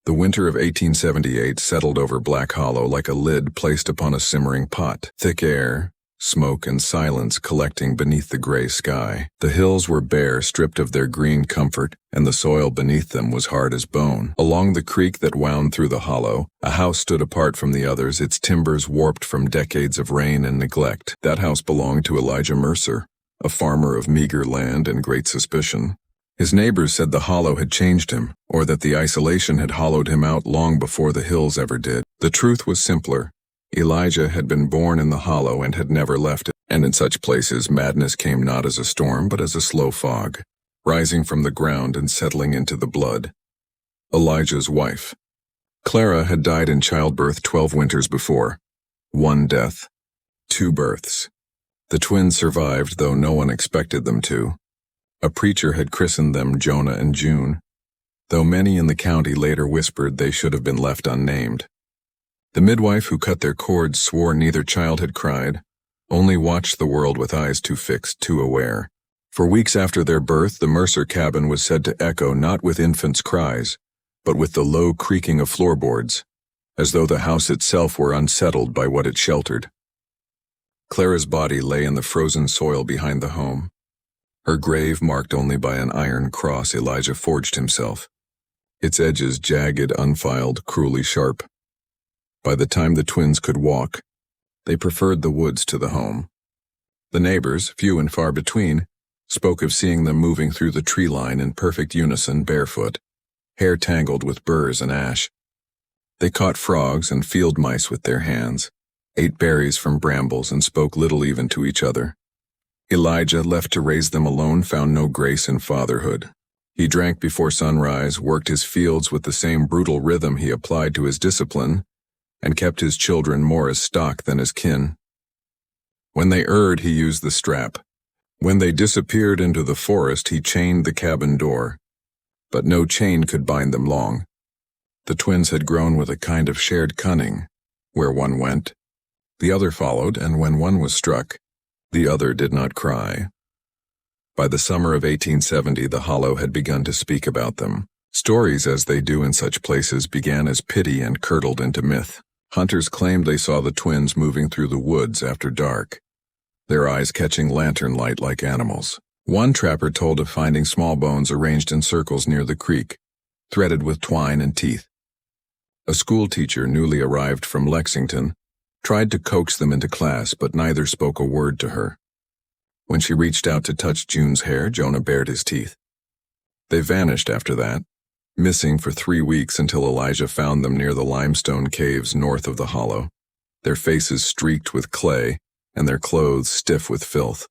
The winter of 1878 settled over Black Hollow like a lid placed upon a simmering pot. Thick air, smoke and silence collecting beneath the gray sky. The hills were bare, stripped of their green comfort, and the soil beneath them was hard as bone. Along the creek that wound through the hollow, a house stood apart from the others, its timbers warped from decades of rain and neglect. That house belonged to Elijah Mercer, a farmer of meager land and great suspicion. His neighbors said the hollow had changed him, or that the isolation had hollowed him out long before the hills ever did. The truth was simpler. Elijah had been born in the hollow and had never left it, and in such places madness came not as a storm but as a slow fog, rising from the ground and settling into the blood. Elijah's wife. Clara had died in childbirth 12 winters before. 1 death, 2 births. The twins survived, though no one expected them to. A preacher had christened them Jonah and June, though many in the county later whispered they should have been left unnamed. The midwife who cut their cords swore neither child had cried, only watched the world with eyes too fixed, too aware. For weeks after their birth, the Mercer cabin was said to echo not with infants' cries, but with the low creaking of floorboards, as though the house itself were unsettled by what it sheltered. Clara's body lay in the frozen soil behind the home, her grave marked only by an iron cross Elijah forged himself, its edges jagged, unfiled, cruelly sharp. By the time the twins could walk, they preferred the woods to the home. The neighbors, few and far between, spoke of seeing them moving through the tree line in perfect unison, barefoot, hair tangled with burrs and ash. They caught frogs and field mice with their hands, ate berries from brambles, and spoke little even to each other. Elijah, left to raise them alone, found no grace in fatherhood. He drank before sunrise, worked his fields with the same brutal rhythm he applied to his discipline, and kept his children more as stock than as kin. When they erred, he used the strap. When they disappeared into the forest, he chained the cabin door. But no chain could bind them long. The twins had grown with a kind of shared cunning. Where one went, the other followed, and when one was struck, the other did not cry. By the summer of 1870, the hollow had begun to speak about them. Stories, as they do in such places, began as pity and curdled into myth. Hunters claimed they saw the twins moving through the woods after dark, their eyes catching lantern light like animals. One trapper told of finding small bones arranged in circles near the creek, threaded with twine and teeth. A school teacher, newly arrived from Lexington, tried to coax them into class, but neither spoke a word to her. When she reached out to touch June's hair, Jonah bared his teeth. They vanished after that, missing for 3 weeks until Elijah found them near the limestone caves north of the hollow, their faces streaked with clay and their clothes stiff with filth.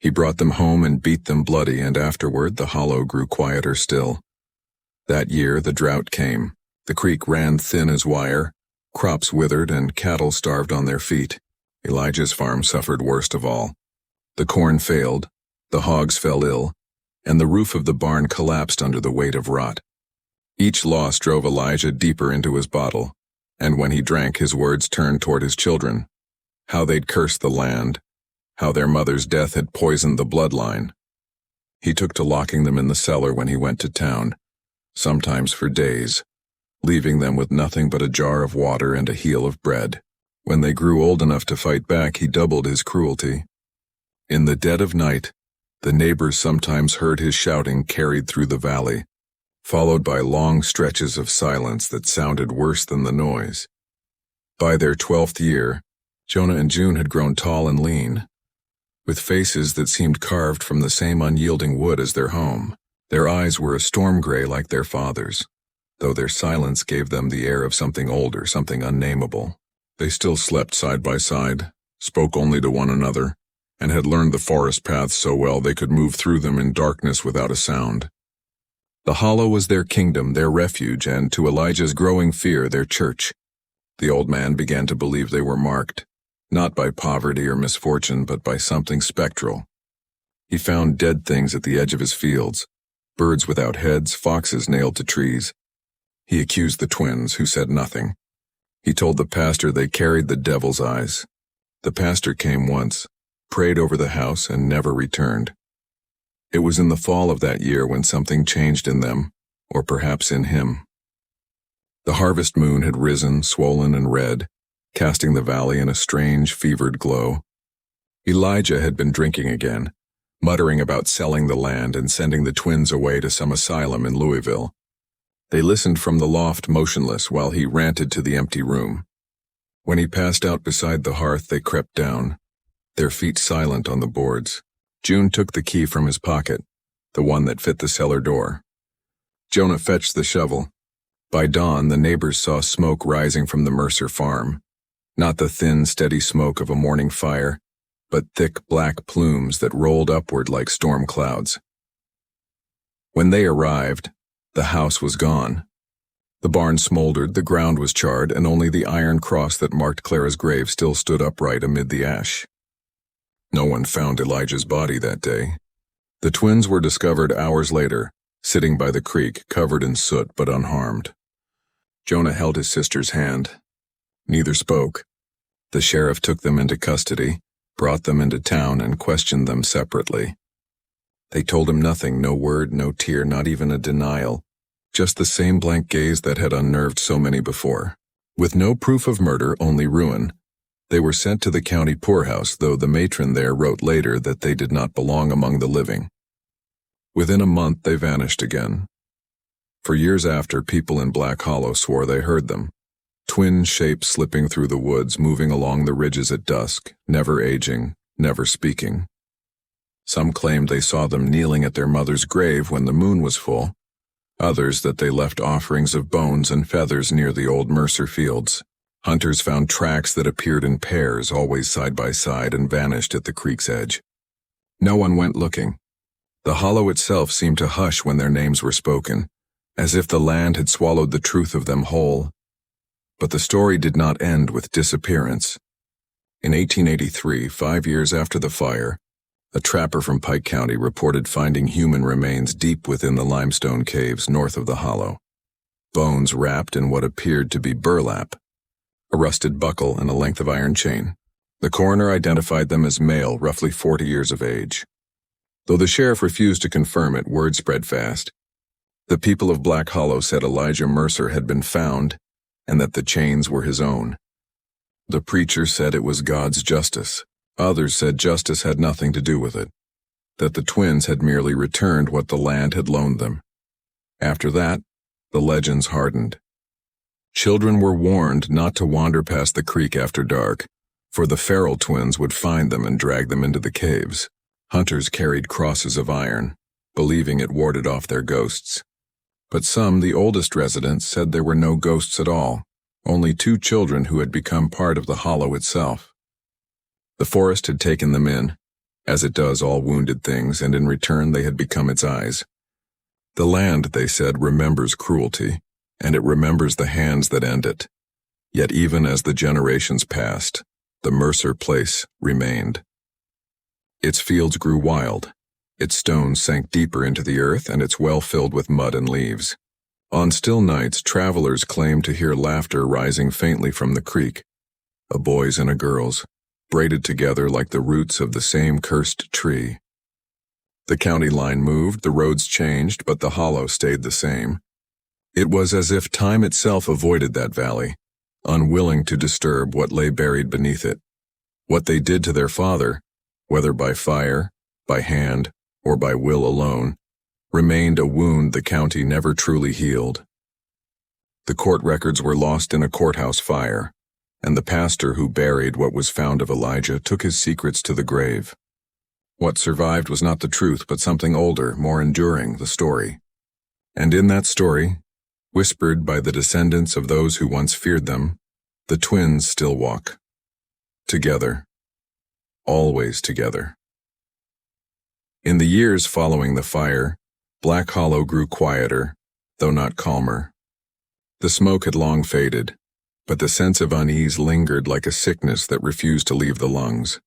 He brought them home and beat them bloody, and afterward the hollow grew quieter still. That year the drought came. The creek ran thin as wire, crops withered, and cattle starved on their feet. Elijah's farm suffered worst of all. The corn failed, the hogs fell ill, and the roof of the barn collapsed under the weight of rot. Each loss drove Elijah deeper into his bottle, and when he drank, his words turned toward his children. How they'd cursed the land, how their mother's death had poisoned the bloodline. He took to locking them in the cellar when he went to town, sometimes for days, leaving them with nothing but a jar of water and a heel of bread. When they grew old enough to fight back, he doubled his cruelty. In the dead of night, the neighbors sometimes heard his shouting carried through the valley, followed by long stretches of silence that sounded worse than the noise. By their 12th year, Jonah and June had grown tall and lean, with faces that seemed carved from the same unyielding wood as their home. Their eyes were a storm gray like their father's, though their silence gave them the air of something older, something unnameable. They still slept side by side, spoke only to one another, and had learned the forest paths so well they could move through them in darkness without a sound. The hollow was their kingdom, their refuge, and, to Elijah's growing fear, their church. The old man began to believe they were marked, not by poverty or misfortune, but by something spectral. He found dead things at the edge of his fields, birds without heads, foxes nailed to trees. He accused the twins, who said nothing. He told the pastor they carried the devil's eyes. The pastor came once, prayed over the house, and never returned. It was in the fall of that year when something changed in them, or perhaps in him. The harvest moon had risen, swollen and red, casting the valley in a strange, fevered glow. Elijah had been drinking again, muttering about selling the land and sending the twins away to some asylum in Louisville. They listened from the loft motionless while he ranted to the empty room. When he passed out beside the hearth, they crept down, their feet silent on the boards. June took the key from his pocket, the one that fit the cellar door. Jonah fetched the shovel. By dawn, the neighbors saw smoke rising from the Mercer farm. Not the thin, steady smoke of a morning fire, but thick black plumes that rolled upward like storm clouds. When they arrived, the house was gone. The barn smoldered, the ground was charred, and only the iron cross that marked Clara's grave still stood upright amid the ash. No one found Elijah's body that day. The twins were discovered hours later, sitting by the creek, covered in soot but unharmed. Jonah held his sister's hand. Neither spoke. The sheriff took them into custody, brought them into town, and questioned them separately. They told him nothing, no word, no tear, not even a denial, just the same blank gaze that had unnerved so many before. With no proof of murder, only ruin, they were sent to the county poorhouse, though the matron there wrote later that they did not belong among the living. Within a month, they vanished again. For years after, people in Black Hollow swore they heard them. Twin shapes slipping through the woods, moving along the ridges at dusk, never aging, never speaking. Some claimed they saw them kneeling at their mother's grave when the moon was full, others that they left offerings of bones and feathers near the old Mercer fields. Hunters found tracks that appeared in pairs, always side by side, and vanished at the creek's edge. No one went looking. The hollow itself seemed to hush when their names were spoken, as if the land had swallowed the truth of them whole. But the story did not end with disappearance. In 1883, 5 years after the fire, a trapper from Pike County reported finding human remains deep within the limestone caves north of the hollow. Bones wrapped in what appeared to be burlap, a rusted buckle and a length of iron chain. The coroner identified them as male, roughly 40 years of age. Though the sheriff refused to confirm it, word spread fast. The people of Black Hollow said Elijah Mercer had been found and that the chains were his own. The preacher said it was God's justice. Others said justice had nothing to do with it, that the twins had merely returned what the land had loaned them. After that, the legends hardened. Children were warned not to wander past the creek after dark, for the Farrell twins would find them and drag them into the caves. Hunters carried crosses of iron, believing it warded off their ghosts. But some, the oldest residents, said there were no ghosts at all, only 2 children who had become part of the hollow itself. The forest had taken them in, as it does all wounded things, and in return they had become its eyes. The land, they said, remembers cruelty, and it remembers the hands that end it. Yet even as the generations passed, the Mercer place remained. Its fields grew wild, its stones sank deeper into the earth, and its well filled with mud and leaves. On still nights, travelers claimed to hear laughter rising faintly from the creek, a boy's and a girl's, braided together like the roots of the same cursed tree. The county line moved, the roads changed, but the hollow stayed the same. It was as if time itself avoided that valley, unwilling to disturb what lay buried beneath it. What they did to their father, whether by fire, by hand, or by will alone, remained a wound the county never truly healed. The court records were lost in a courthouse fire, and the pastor who buried what was found of Elijah took his secrets to the grave. What survived was not the truth, but something older, more enduring, the story. And in that story, whispered by the descendants of those who once feared them, the twins still walk. Together. Always together. In the years following the fire, Black Hollow grew quieter, though not calmer. The smoke had long faded, but the sense of unease lingered like a sickness that refused to leave the lungs.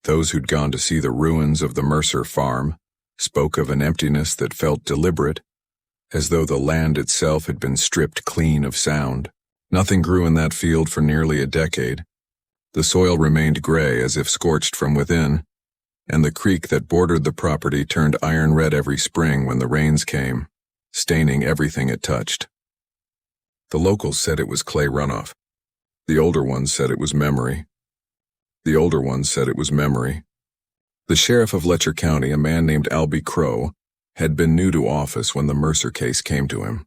Those who'd gone to see the ruins of the Mercer farm spoke of an emptiness that felt deliberate, as though the land itself had been stripped clean of sound. Nothing grew in that field for nearly a decade. The soil remained gray as if scorched from within, and the creek that bordered the property turned iron red every spring when the rains came, staining everything it touched. The locals said it was clay runoff. The older ones said it was memory. The older ones said it was memory. The sheriff of Letcher County, a man named Albie Crow, had been new to office when the Mercer case came to him.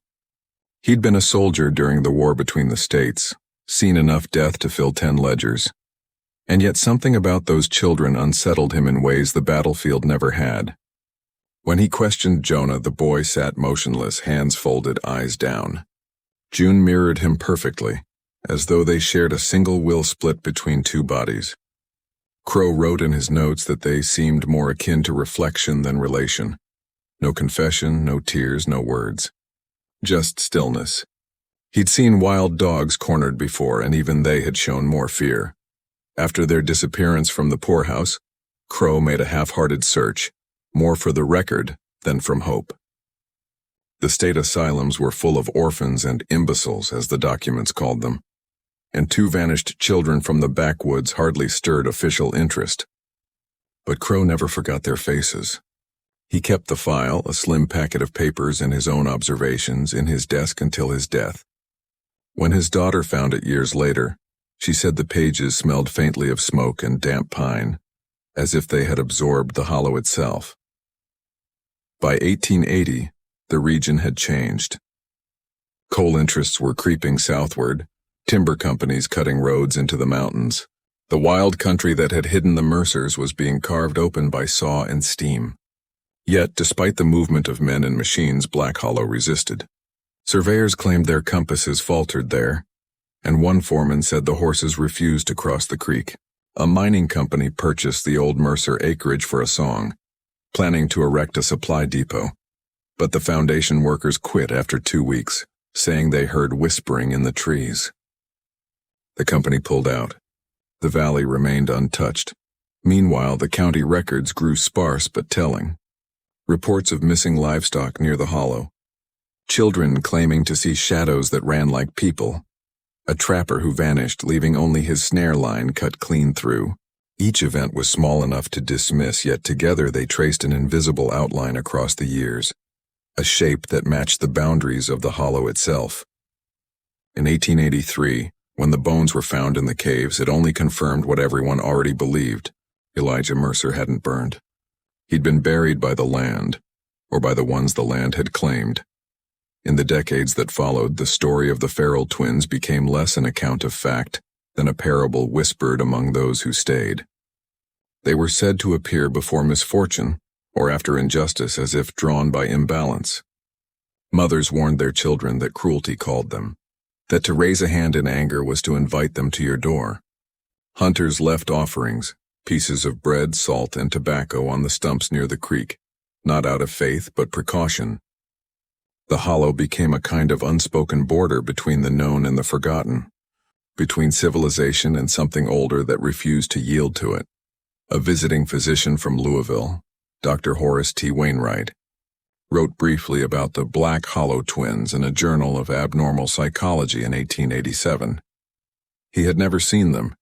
He'd been a soldier during the war between the states, seen enough death to fill 10 ledgers. And yet something about those children unsettled him in ways the battlefield never had. When he questioned Jonah, the boy sat motionless, hands folded, eyes down. June mirrored him perfectly, as though they shared a single will split between two bodies. Crow wrote in his notes that they seemed more akin to reflection than relation. No confession, no tears, no words. Just stillness. He'd seen wild dogs cornered before, and even they had shown more fear. After their disappearance from the poorhouse, Crow made a half-hearted search, more for the record than from hope. The state asylums were full of orphans and imbeciles, as the documents called them, and 2 vanished children from the backwoods hardly stirred official interest. But Crow never forgot their faces. He kept the file, a slim packet of papers and his own observations, in his desk until his death. When his daughter found it years later, she said the pages smelled faintly of smoke and damp pine, as if they had absorbed the hollow itself. By 1880, the region had changed. Coal interests were creeping southward, timber companies cutting roads into the mountains. The wild country that had hidden the Mercers was being carved open by saw and steam. Yet, despite the movement of men and machines, Black Hollow resisted. Surveyors claimed their compasses faltered there, and one foreman said the horses refused to cross the creek. A mining company purchased the old Mercer acreage for a song, planning to erect a supply depot. But the foundation workers quit after 2 weeks, saying they heard whispering in the trees. The company pulled out. The valley remained untouched. Meanwhile, the county records grew sparse but telling. Reports of missing livestock near the hollow. Children claiming to see shadows that ran like people. A trapper who vanished, leaving only his snare line cut clean through. Each event was small enough to dismiss, yet together they traced an invisible outline across the years. A shape that matched the boundaries of the hollow itself. In 1883, when the bones were found in the caves, it only confirmed what everyone already believed. Elijah Mercer hadn't burned. He'd been buried by the land, or by the ones the land had claimed. In the decades that followed, the story of the Farrell twins became less an account of fact than a parable whispered among those who stayed. They were said to appear before misfortune, or after injustice, as if drawn by imbalance. Mothers warned their children that cruelty called them, that to raise a hand in anger was to invite them to your door. Hunters left offerings, pieces of bread, salt, and tobacco on the stumps near the creek, not out of faith but precaution. The hollow became a kind of unspoken border between the known and the forgotten, between civilization and something older that refused to yield to it. A visiting physician from Louisville, Dr. Horace T. Wainwright, wrote briefly about the Black Hollow twins in a journal of abnormal psychology in 1887. He had never seen them,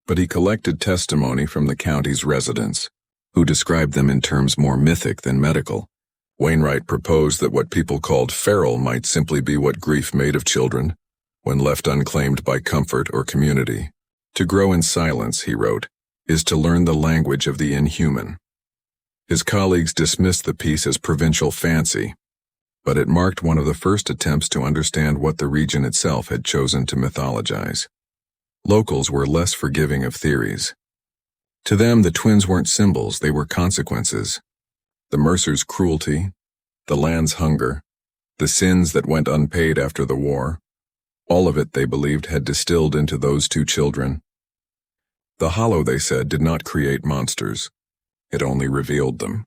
but he collected testimony from the county's residents, who described them in terms more mythic than medical. Wainwright proposed that what people called feral might simply be what grief made of children, when left unclaimed by comfort or community. To grow in silence, he wrote, is to learn the language of the inhuman. His colleagues dismissed the piece as provincial fancy, but it marked one of the first attempts to understand what the region itself had chosen to mythologize. Locals were less forgiving of theories. To them, the twins weren't symbols, they were consequences. The Mercers' cruelty, the land's hunger, the sins that went unpaid after the war, all of it, they believed, had distilled into those 2 children. The hollow, they said, did not create monsters. It only revealed them.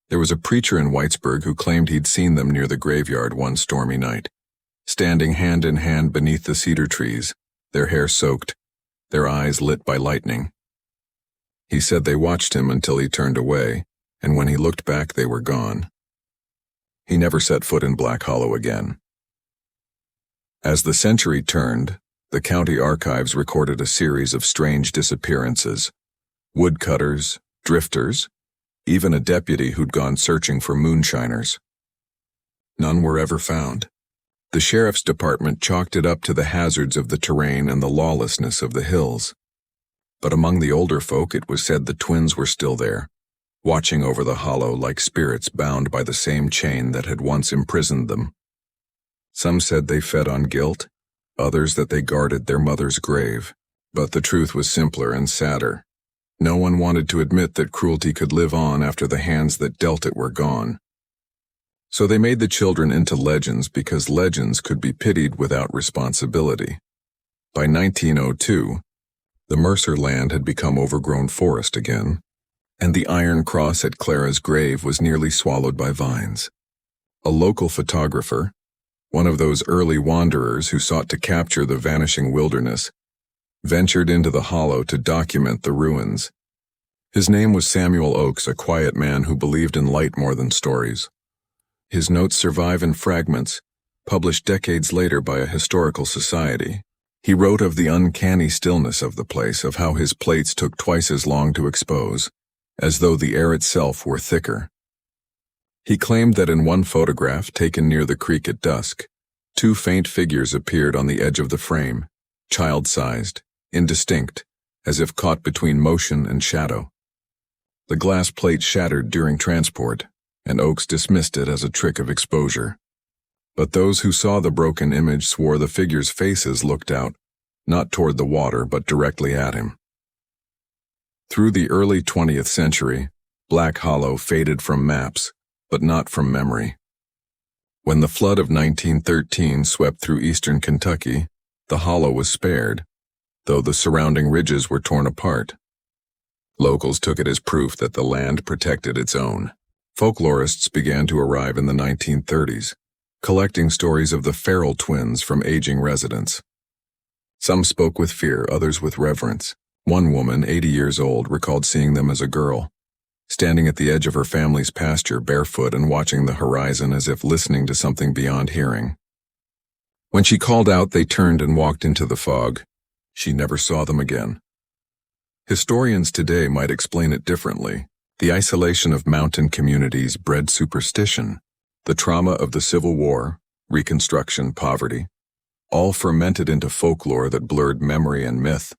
There was a preacher in Whitesburg who claimed he'd seen them near the graveyard one stormy night, standing hand in hand beneath the cedar trees, their hair soaked, their eyes lit by lightning. He said they watched him until he turned away, and when he looked back they were gone. He never set foot in Black Hollow again. As the century turned, the county archives recorded a series of strange disappearances. Woodcutters, drifters, even a deputy who'd gone searching for moonshiners. None were ever found. The sheriff's department chalked it up to the hazards of the terrain and the lawlessness of the hills. But among the older folk it was said the twins were still there, watching over the hollow like spirits bound by the same chain that had once imprisoned them. Some said they fed on guilt, others that they guarded their mother's grave. But the truth was simpler and sadder. No one wanted to admit that cruelty could live on after the hands that dealt it were gone. So they made the children into legends because legends could be pitied without responsibility. By 1902, the Mercer land had become overgrown forest again, and the iron cross at Clara's grave was nearly swallowed by vines. A local photographer, one of those early wanderers who sought to capture the vanishing wilderness, ventured into the hollow to document the ruins. His name was Samuel Oakes, a quiet man who believed in light more than stories. His notes survive in fragments, published decades later by a historical society. He wrote of the uncanny stillness of the place, of how his plates took twice as long to expose, as though the air itself were thicker. He claimed that in one photograph taken near the creek at dusk, 2 faint figures appeared on the edge of the frame, child-sized, indistinct, as if caught between motion and shadow. The glass plate shattered during transport, and Oakes dismissed it as a trick of exposure. But those who saw the broken image swore the figures' faces looked out, not toward the water but directly at him. Through the early 20th century, Black Hollow faded from maps, but not from memory. When the flood of 1913 swept through eastern Kentucky, the hollow was spared, though the surrounding ridges were torn apart. Locals took it as proof that the land protected its own. Folklorists began to arrive in the 1930s, collecting stories of the feral twins from aging residents. Some spoke with fear, others with reverence. One woman, 80 years old, recalled seeing them as a girl, standing at the edge of her family's pasture barefoot and watching the horizon as if listening to something beyond hearing. When she called out, they turned and walked into the fog. She never saw them again. Historians today might explain it differently. The isolation of mountain communities bred superstition. The trauma of the Civil War, Reconstruction, poverty, all fermented into folklore that blurred memory and myth.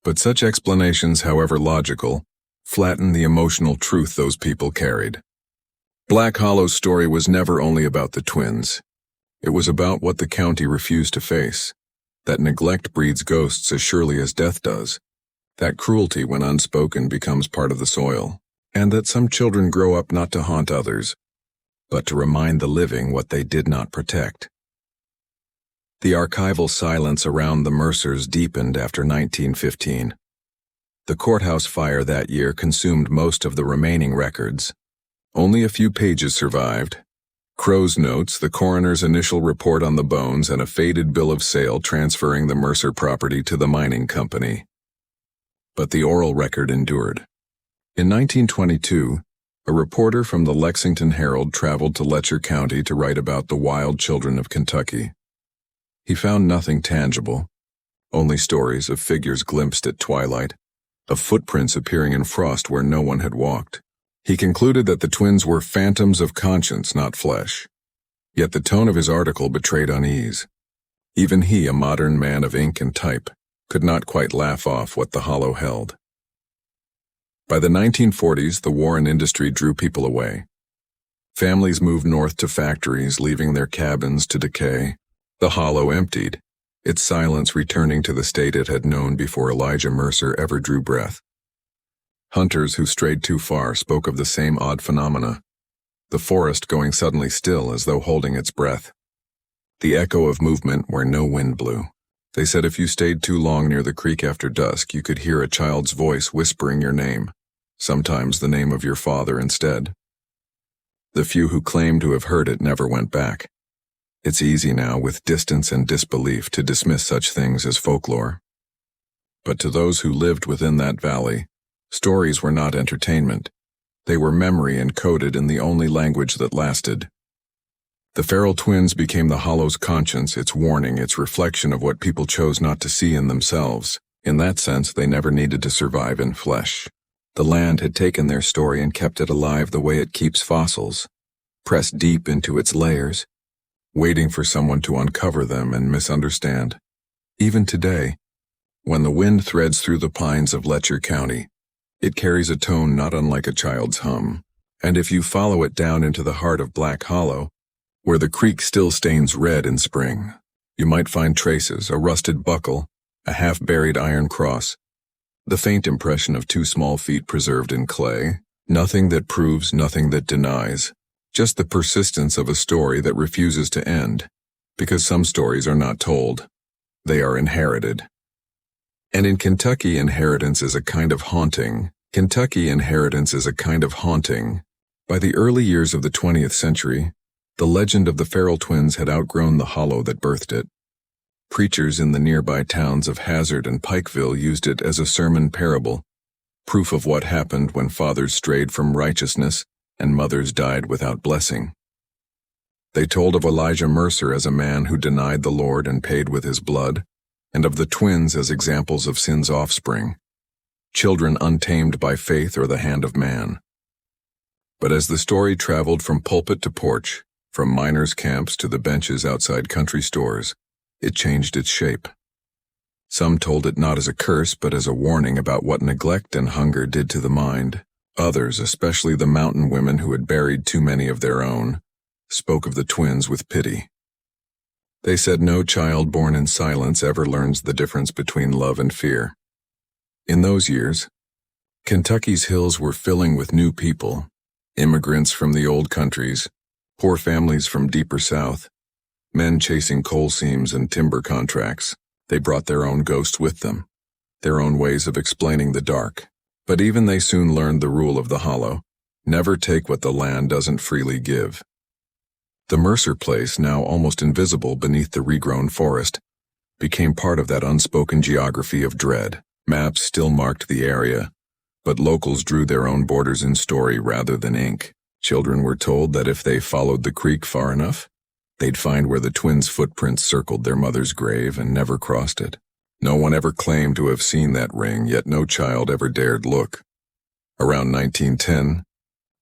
But such explanations, however logical, flatten the emotional truth those people carried. Black Hollow's story was never only about the twins. It was about what the county refused to face. That neglect breeds ghosts as surely as death does. That cruelty, when unspoken, becomes part of the soil. And that some children grow up not to haunt others, but to remind the living what they did not protect. The archival silence around the Mercers deepened after 1915. The courthouse fire that year consumed most of the remaining records. Only a few pages survived. Crow's notes, the coroner's initial report on the bones, and a faded bill of sale transferring the Mercer property to the mining company. But the oral record endured. In 1922, a reporter from the Lexington Herald traveled to Letcher County to write about the wild children of Kentucky. He found nothing tangible, only stories of figures glimpsed at twilight, of footprints appearing in frost where no one had walked. He concluded that the twins were phantoms of conscience, not flesh. Yet the tone of his article betrayed unease. Even he, a modern man of ink and type, could not quite laugh off what the hollow held. By the 1940s, the war and industry drew people away. Families moved north to factories, leaving their cabins to decay. The hollow emptied, its silence returning to the state it had known before Elijah Mercer ever drew breath. Hunters who strayed too far spoke of the same odd phenomena, the forest going suddenly still as though holding its breath. The echo of movement where no wind blew. They said if you stayed too long near the creek after dusk, you could hear a child's voice whispering your name, sometimes the name of your father instead. The few who claimed to have heard it never went back. It's easy now, with distance and disbelief, to dismiss such things as folklore. But to those who lived within that valley, stories were not entertainment. They were memory encoded in the only language that lasted. The feral twins became the hollow's conscience, its warning, its reflection of what people chose not to see in themselves. In that sense, they never needed to survive in flesh. The land had taken their story and kept it alive the way it keeps fossils, pressed deep into its layers, waiting for someone to uncover them and misunderstand. Even today, when the wind threads through the pines of Letcher County, it carries a tone not unlike a child's hum. And if you follow it down into the heart of Black Hollow, where the creek still stains red in spring, you might find traces, a rusted buckle, a half-buried iron cross, the faint impression of 2 small feet preserved in clay, nothing that proves, nothing that denies, just the persistence of a story that refuses to end, because some stories are not told, they are inherited. And in Kentucky, inheritance is a kind of haunting. By the early years of the 20th century, the legend of the feral twins had outgrown the hollow that birthed it. Preachers in the nearby towns of Hazard and Pikeville used it as a sermon parable, proof of what happened when fathers strayed from righteousness and mothers died without blessing. They told of Elijah Mercer as a man who denied the Lord and paid with his blood, and of the twins as examples of sin's offspring, children untamed by faith or the hand of man. But as the story traveled from pulpit to porch, from miners' camps to the benches outside country stores, it changed its shape. Some told it not as a curse but as a warning about what neglect and hunger did to the mind. Others, especially the mountain women who had buried too many of their own, spoke of the twins with pity. They said no child born in silence ever learns the difference between love and fear. In those years, Kentucky's hills were filling with new people, immigrants from the old countries, poor families from deeper south, men chasing coal seams and timber contracts. They brought their own ghosts with them, their own ways of explaining the dark. But even they soon learned the rule of the hollow: never take what the land doesn't freely give. The Mercer place, now almost invisible beneath the regrown forest, became part of that unspoken geography of dread. Maps still marked the area, but locals drew their own borders in story rather than ink. Children were told that if they followed the creek far enough, they'd find where the twins' footprints circled their mother's grave and never crossed it. No one ever claimed to have seen that ring, yet no child ever dared look. Around 1910,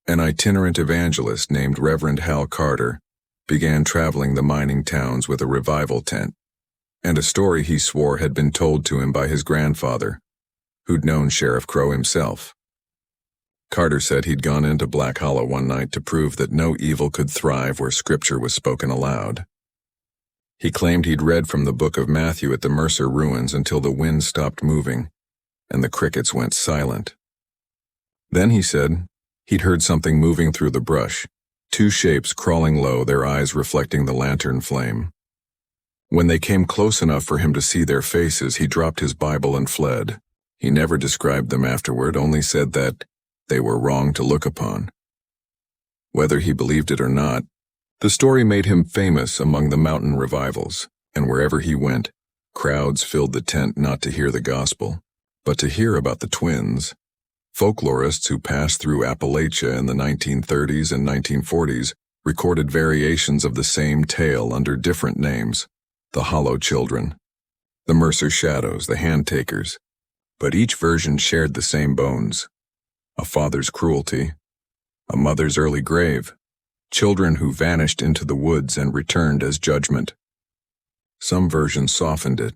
an itinerant evangelist named Reverend Hal Carter began traveling the mining towns with a revival tent, and a story he swore had been told to him by his grandfather, who'd known Sheriff Crow himself. Carter said he'd gone into Black Hollow one night to prove that no evil could thrive where scripture was spoken aloud. He claimed he'd read from the book of Matthew at the Mercer ruins until the wind stopped moving and the crickets went silent. Then he said he'd heard something moving through the brush, 2 shapes crawling low, their eyes reflecting the lantern flame. When they came close enough for him to see their faces, he dropped his Bible and fled. He never described them afterward, only said that they were wrong to look upon. Whether he believed it or not, the story made him famous among the mountain revivals, and wherever he went, crowds filled the tent not to hear the gospel, but to hear about the twins. Folklorists who passed through Appalachia in the 1930s and 1940s recorded variations of the same tale under different names: the Hollow Children, the Mercer Shadows, the Handtakers. But each version shared the same bones: a father's cruelty, a mother's early grave, children who vanished into the woods and returned as judgment. Some versions softened it,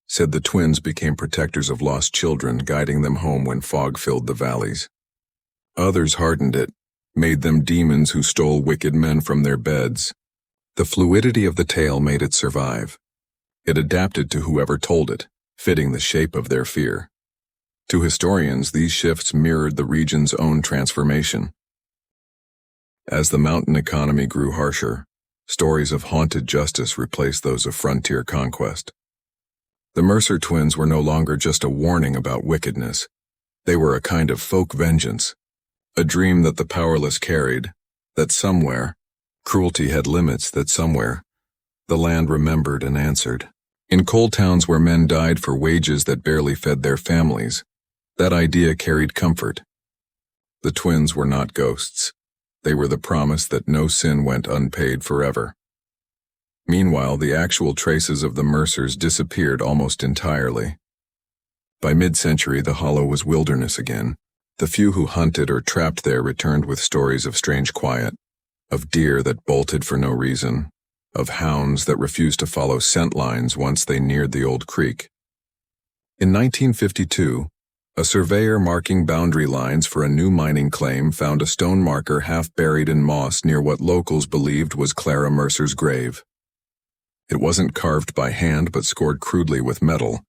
said the twins became protectors of lost children, guiding them home when fog filled the valleys. Others hardened it, made them demons who stole wicked men from their beds. The fluidity of the tale made it survive. It adapted to whoever told it, fitting the shape of their fear. To historians, these shifts mirrored the region's own transformation. As the mountain economy grew harsher, stories of haunted justice replaced those of frontier conquest. The Mercer twins were no longer just a warning about wickedness. They were a kind of folk vengeance, a dream that the powerless carried, that somewhere, cruelty had limits, that somewhere, the land remembered and answered. In coal towns where men died for wages that barely fed their families, that idea carried comfort. The twins were not ghosts. They were the promise that no sin went unpaid forever. Meanwhile, the actual traces of the Mercers disappeared almost entirely. By mid-century, the hollow was wilderness again. The few who hunted or trapped there returned with stories of strange quiet, of deer that bolted for no reason, of hounds that refused to follow scent lines once they neared the old creek. In 1952, a surveyor marking boundary lines for a new mining claim found a stone marker half buried in moss near what locals believed was Clara Mercer's grave. It wasn't carved by hand but scored crudely with metal,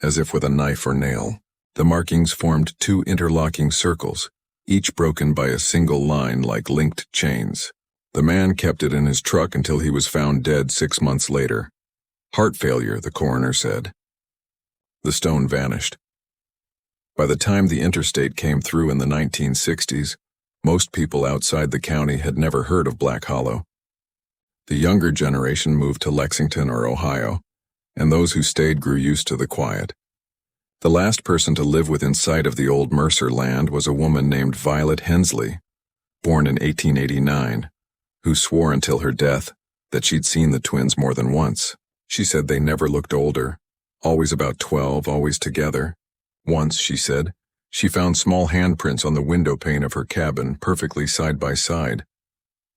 as if with a knife or nail. The markings formed two interlocking circles, each broken by a single line like linked chains. The man kept it in his truck until he was found dead 6 months later. Heart failure, the coroner said. The stone vanished. By the time the interstate came through in the 1960s, most people outside the county had never heard of Black Hollow. The younger generation moved to Lexington or Ohio, and those who stayed grew used to the quiet. The last person to live within sight of the old Mercer land was a woman named Violet Hensley, born in 1889, who swore until her death that she'd seen the twins more than once. She said they never looked older, always about 12, always together. Once, she said, she found small handprints on the window pane of her cabin, perfectly side by side,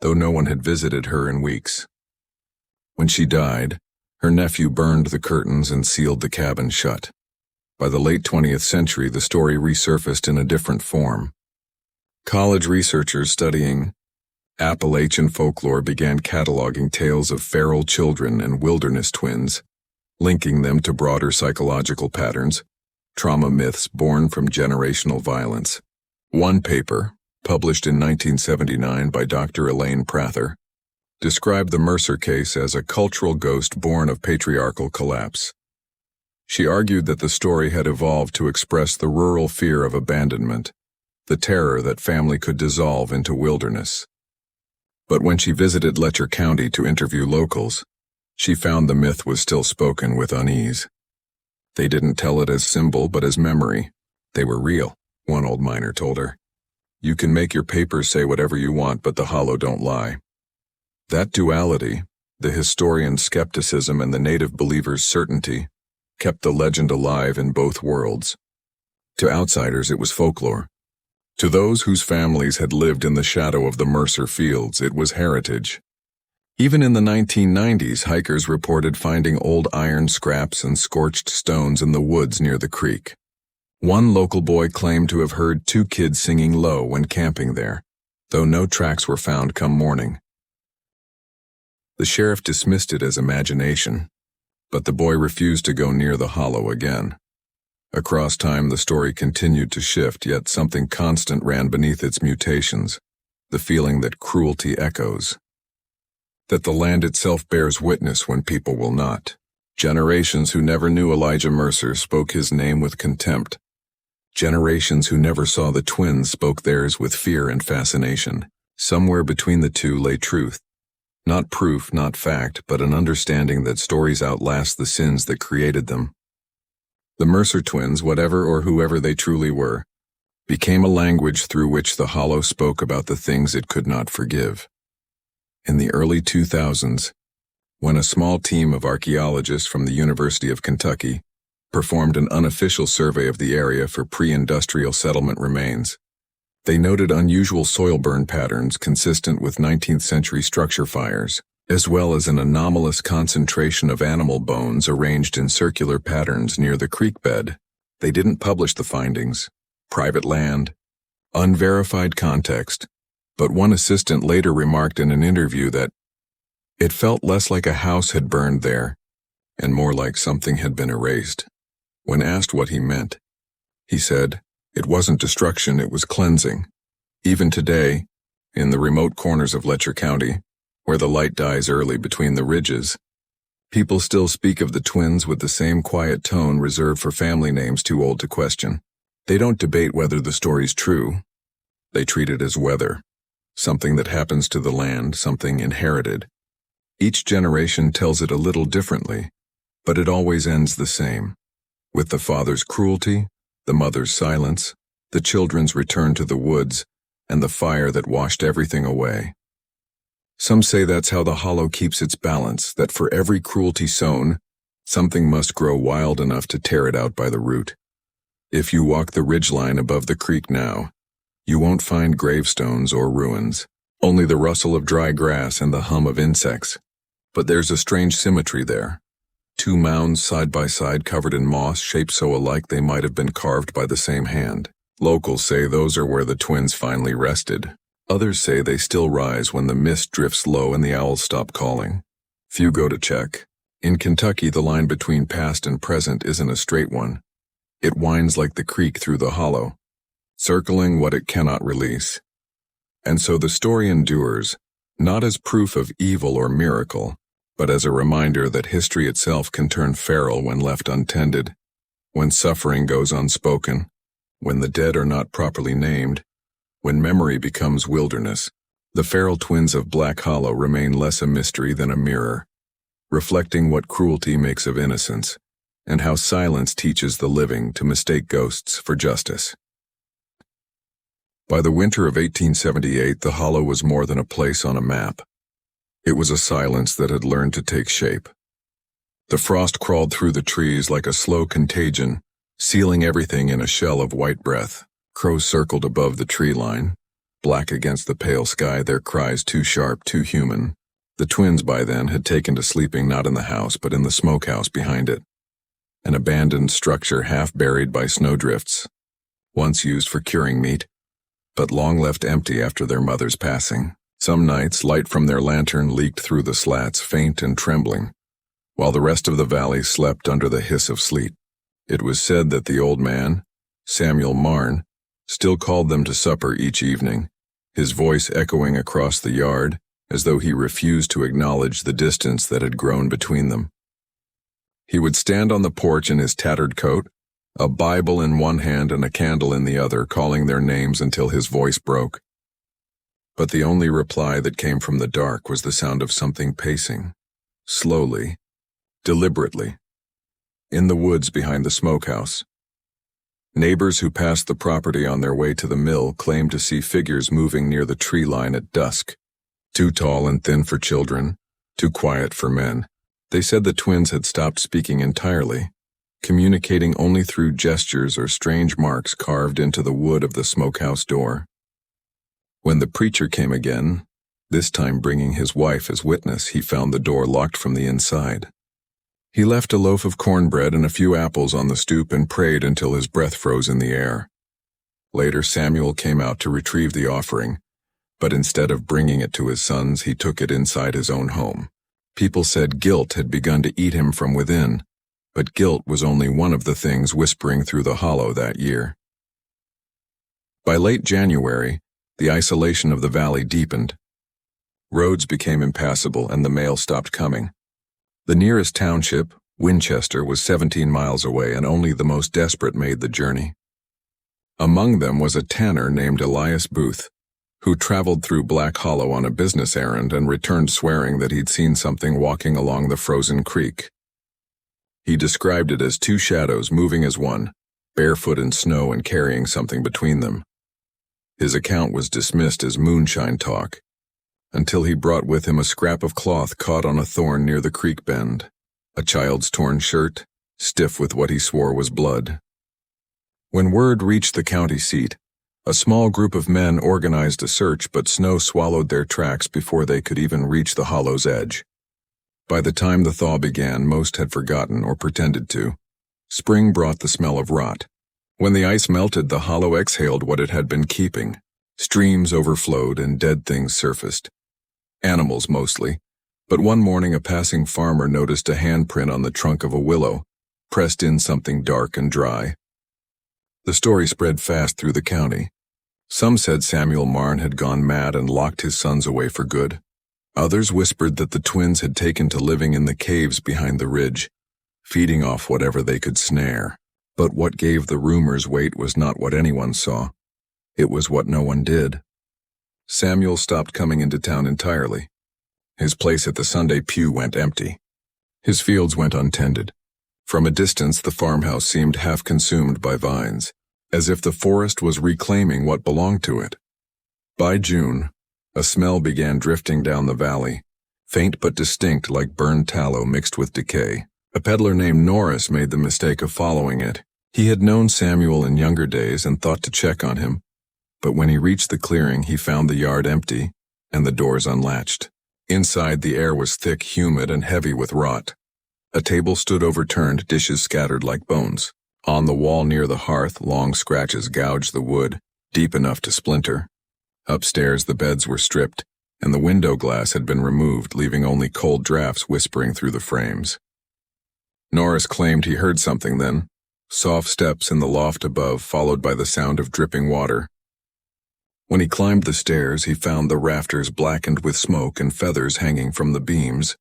though no one had visited her in weeks. When she died, her nephew burned the curtains and sealed the cabin shut. By the late 20th century, the story resurfaced in a different form. College researchers studying Appalachian folklore began cataloging tales of feral children and wilderness twins, linking them to broader psychological patterns, trauma myths born from generational violence. One paper, published in 1979 by Dr. Elaine Prather, described the Mercer case as a cultural ghost born of patriarchal collapse. She argued that the story had evolved to express the rural fear of abandonment, the terror that family could dissolve into wilderness. But when she visited Letcher County to interview locals, she found the myth was still spoken with unease. They didn't tell it as symbol but as memory. They were real, one old miner told her. You can make your papers say whatever you want, but the hollow don't lie. That duality, the historian's skepticism and the native believer's certainty, kept the legend alive in both worlds. To outsiders, it was folklore. To those whose families had lived in the shadow of the Mercer fields, it was heritage. Even in the 1990s, hikers reported finding old iron scraps and scorched stones in the woods near the creek. One local boy claimed to have heard two kids singing low when camping there, though no tracks were found come morning. The sheriff dismissed it as imagination, but the boy refused to go near the hollow again. Across time, the story continued to shift, yet something constant ran beneath its mutations, the feeling that cruelty echoes, that the land itself bears witness when people will not. Generations who never knew Elijah Mercer spoke his name with contempt. Generations who never saw the twins spoke theirs with fear and fascination. Somewhere between the two lay truth. Not proof, not fact, but an understanding that stories outlast the sins that created them. The Mercer twins, whatever or whoever they truly were, became a language through which the hollow spoke about the things it could not forgive. In the early 2000s, when a small team of archaeologists from the University of Kentucky performed an unofficial survey of the area for pre-industrial settlement remains, they noted unusual soil burn patterns consistent with 19th century structure fires, as well as an anomalous concentration of animal bones arranged in circular patterns near the creek bed. They didn't publish the findings. Private land, unverified context, but one assistant later remarked in an interview that it felt less like a house had burned there and more like something had been erased. When asked what he meant, he said, "It wasn't destruction, it was cleansing." Even today, in the remote corners of Letcher County, where the light dies early between the ridges, people still speak of the twins with the same quiet tone reserved for family names too old to question. They don't debate whether the story's true. They treat it as weather, something that happens to the land, something inherited. Each generation tells it a little differently, but it always ends the same, with the father's cruelty, the mother's silence, the children's return to the woods, and the fire that washed everything away. Some say that's how the hollow keeps its balance, that for every cruelty sown, something must grow wild enough to tear it out by the root. If you walk the ridgeline above the creek now, you won't find gravestones or ruins, only the rustle of dry grass and the hum of insects. But there's a strange symmetry there. Two mounds side by side covered in moss, shaped so alike they might have been carved by the same hand. Locals say those are where the twins finally rested. Others say they still rise when the mist drifts low and the owls stop calling. Few go to check. In Kentucky, the line between past and present isn't a straight one. It winds like the creek through the hollow, circling what it cannot release. And so the story endures, not as proof of evil or miracle, but as a reminder that history itself can turn feral when left untended, when suffering goes unspoken, when the dead are not properly named, when memory becomes wilderness. The feral twins of Black Hollow remain less a mystery than a mirror, reflecting what cruelty makes of innocence, and how silence teaches the living to mistake ghosts for justice. By the winter of 1878, the hollow was more than a place on a map. It was a silence that had learned to take shape. The frost crawled through the trees like a slow contagion, sealing everything in a shell of white breath. Crows circled above the tree line, black against the pale sky, their cries too sharp, too human. The twins by then had taken to sleeping not in the house but in the smokehouse behind it, an abandoned structure half buried by snowdrifts, once used for curing meat, but long left empty after their mother's passing. Some nights, light from their lantern leaked through the slats, faint and trembling, while the rest of the valley slept under the hiss of sleet. It was said that the old man, Samuel Marne, still called them to supper each evening, his voice echoing across the yard as though he refused to acknowledge the distance that had grown between them. He would stand on the porch in his tattered coat, a Bible in one hand and a candle in the other, calling their names until his voice broke. But the only reply that came from the dark was the sound of something pacing, slowly, deliberately, in the woods behind the smokehouse. Neighbors who passed the property on their way to the mill claimed to see figures moving near the tree line at dusk, too tall and thin for children, too quiet for men. They said the twins had stopped speaking entirely, communicating only through gestures or strange marks carved into the wood of the smokehouse door. When the preacher came again, this time bringing his wife as witness, he found the door locked from the inside. He left a loaf of cornbread and a few apples on the stoop and prayed until his breath froze in the air. Later, Samuel came out to retrieve the offering, but instead of bringing it to his sons, he took it inside his own home. People said guilt had begun to eat him from within, but guilt was only one of the things whispering through the hollow that year. By late January, the isolation of the valley deepened. Roads became impassable and the mail stopped coming. The nearest township, Winchester, was 17 miles away, and only the most desperate made the journey. Among them was a tanner named Elias Booth, who traveled through Black Hollow on a business errand and returned swearing that he'd seen something walking along the frozen creek. He described it as two shadows moving as one, barefoot in snow and carrying something between them. His account was dismissed as moonshine talk, until he brought with him a scrap of cloth caught on a thorn near the creek bend, a child's torn shirt, stiff with what he swore was blood. When word reached the county seat, a small group of men organized a search, but snow swallowed their tracks before they could even reach the hollow's edge. By the time the thaw began, most had forgotten or pretended to. Spring brought the smell of rot. When the ice melted, the hollow exhaled what it had been keeping. Streams overflowed and dead things surfaced. Animals mostly, but one morning a passing farmer noticed a handprint on the trunk of a willow, pressed in something dark and dry. The story spread fast through the county. Some said Samuel Marne had gone mad and locked his sons away for good. Others whispered that the twins had taken to living in the caves behind the ridge, feeding off whatever they could snare. But what gave the rumors weight was not what anyone saw. It was what no one did. Samuel stopped coming into town entirely. His place at the Sunday pew went empty. His fields went untended. From a distance, the farmhouse seemed half consumed by vines, as if the forest was reclaiming what belonged to it. By June, a smell began drifting down the valley, faint but distinct like burned tallow mixed with decay. A peddler named Norris made the mistake of following it. He had known Samuel in younger days and thought to check on him, but when he reached the clearing, he found the yard empty and the doors unlatched. Inside, the air was thick, humid, and heavy with rot. A table stood overturned, dishes scattered like bones. On the wall near the hearth, long scratches gouged the wood, deep enough to splinter. Upstairs, the beds were stripped, and the window glass had been removed, leaving only cold drafts whispering through the frames. Norris claimed he heard something then, soft steps in the loft above, followed by the sound of dripping water. When he climbed the stairs, he found the rafters blackened with smoke and feathers hanging from the beams.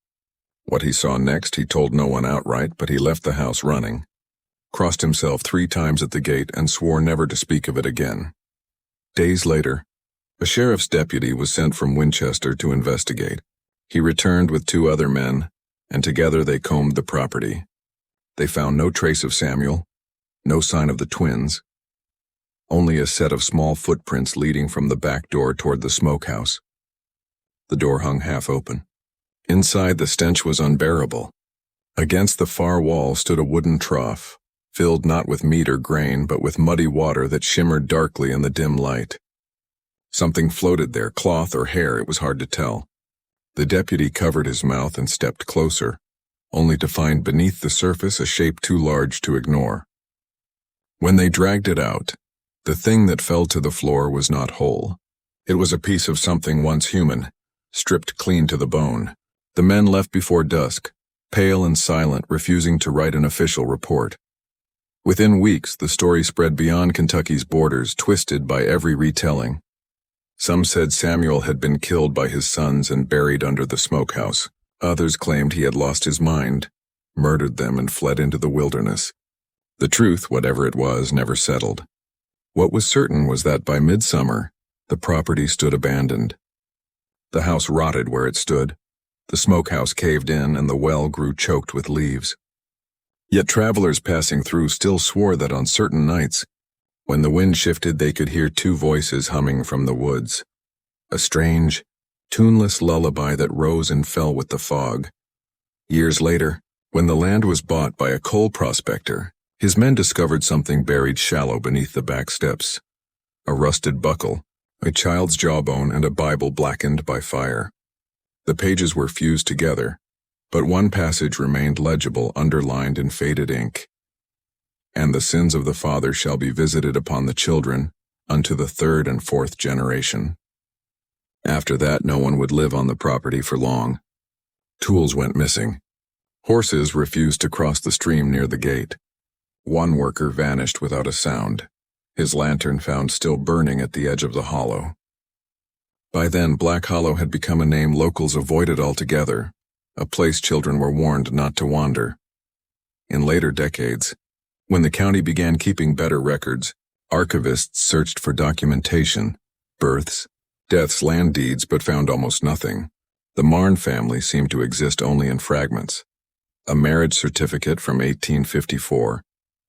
What he saw next he told no one outright, but he left the house running, crossed himself 3 times at the gate, and swore never to speak of it again. Days later, a sheriff's deputy was sent from Winchester to investigate. He returned with 2 other men, and together they combed the property. They found no trace of Samuel, no sign of the twins, only a set of small footprints leading from the back door toward the smokehouse. The door hung half open. Inside, the stench was unbearable. Against the far wall stood a wooden trough, filled not with meat or grain, but with muddy water that shimmered darkly in the dim light. Something floated there, cloth or hair, it was hard to tell. The deputy covered his mouth and stepped closer, only to find beneath the surface a shape too large to ignore. When they dragged it out, the thing that fell to the floor was not whole. It was a piece of something once human, stripped clean to the bone. The men left before dusk, pale and silent, refusing to write an official report. Within weeks, the story spread beyond Kentucky's borders, twisted by every retelling. Some said Samuel had been killed by his sons and buried under the smokehouse. Others claimed he had lost his mind, murdered them, and fled into the wilderness. The truth, whatever it was, never settled. What was certain was that by midsummer, the property stood abandoned. The house rotted where it stood, the smokehouse caved in, and the well grew choked with leaves. Yet travelers passing through still swore that on certain nights, when the wind shifted, they could hear 2 voices humming from the woods, a strange, tuneless lullaby that rose and fell with the fog. Years later, when the land was bought by a coal prospector, his men discovered something buried shallow beneath the back steps, a rusted buckle, a child's jawbone, and a Bible blackened by fire. The pages were fused together, but one passage remained legible, underlined in faded ink. And the sins of the father shall be visited upon the children, unto the 3rd and 4th generation. After that, no one would live on the property for long. Tools went missing. Horses refused to cross the stream near the gate. One worker vanished without a sound, his lantern found still burning at the edge of the hollow. By then, Black Hollow had become a name locals avoided altogether, a place children were warned not to wander. In later decades, when the county began keeping better records, archivists searched for documentation, births, deaths, land deeds, but found almost nothing. The Marne family seemed to exist only in fragments. A marriage certificate from 1854,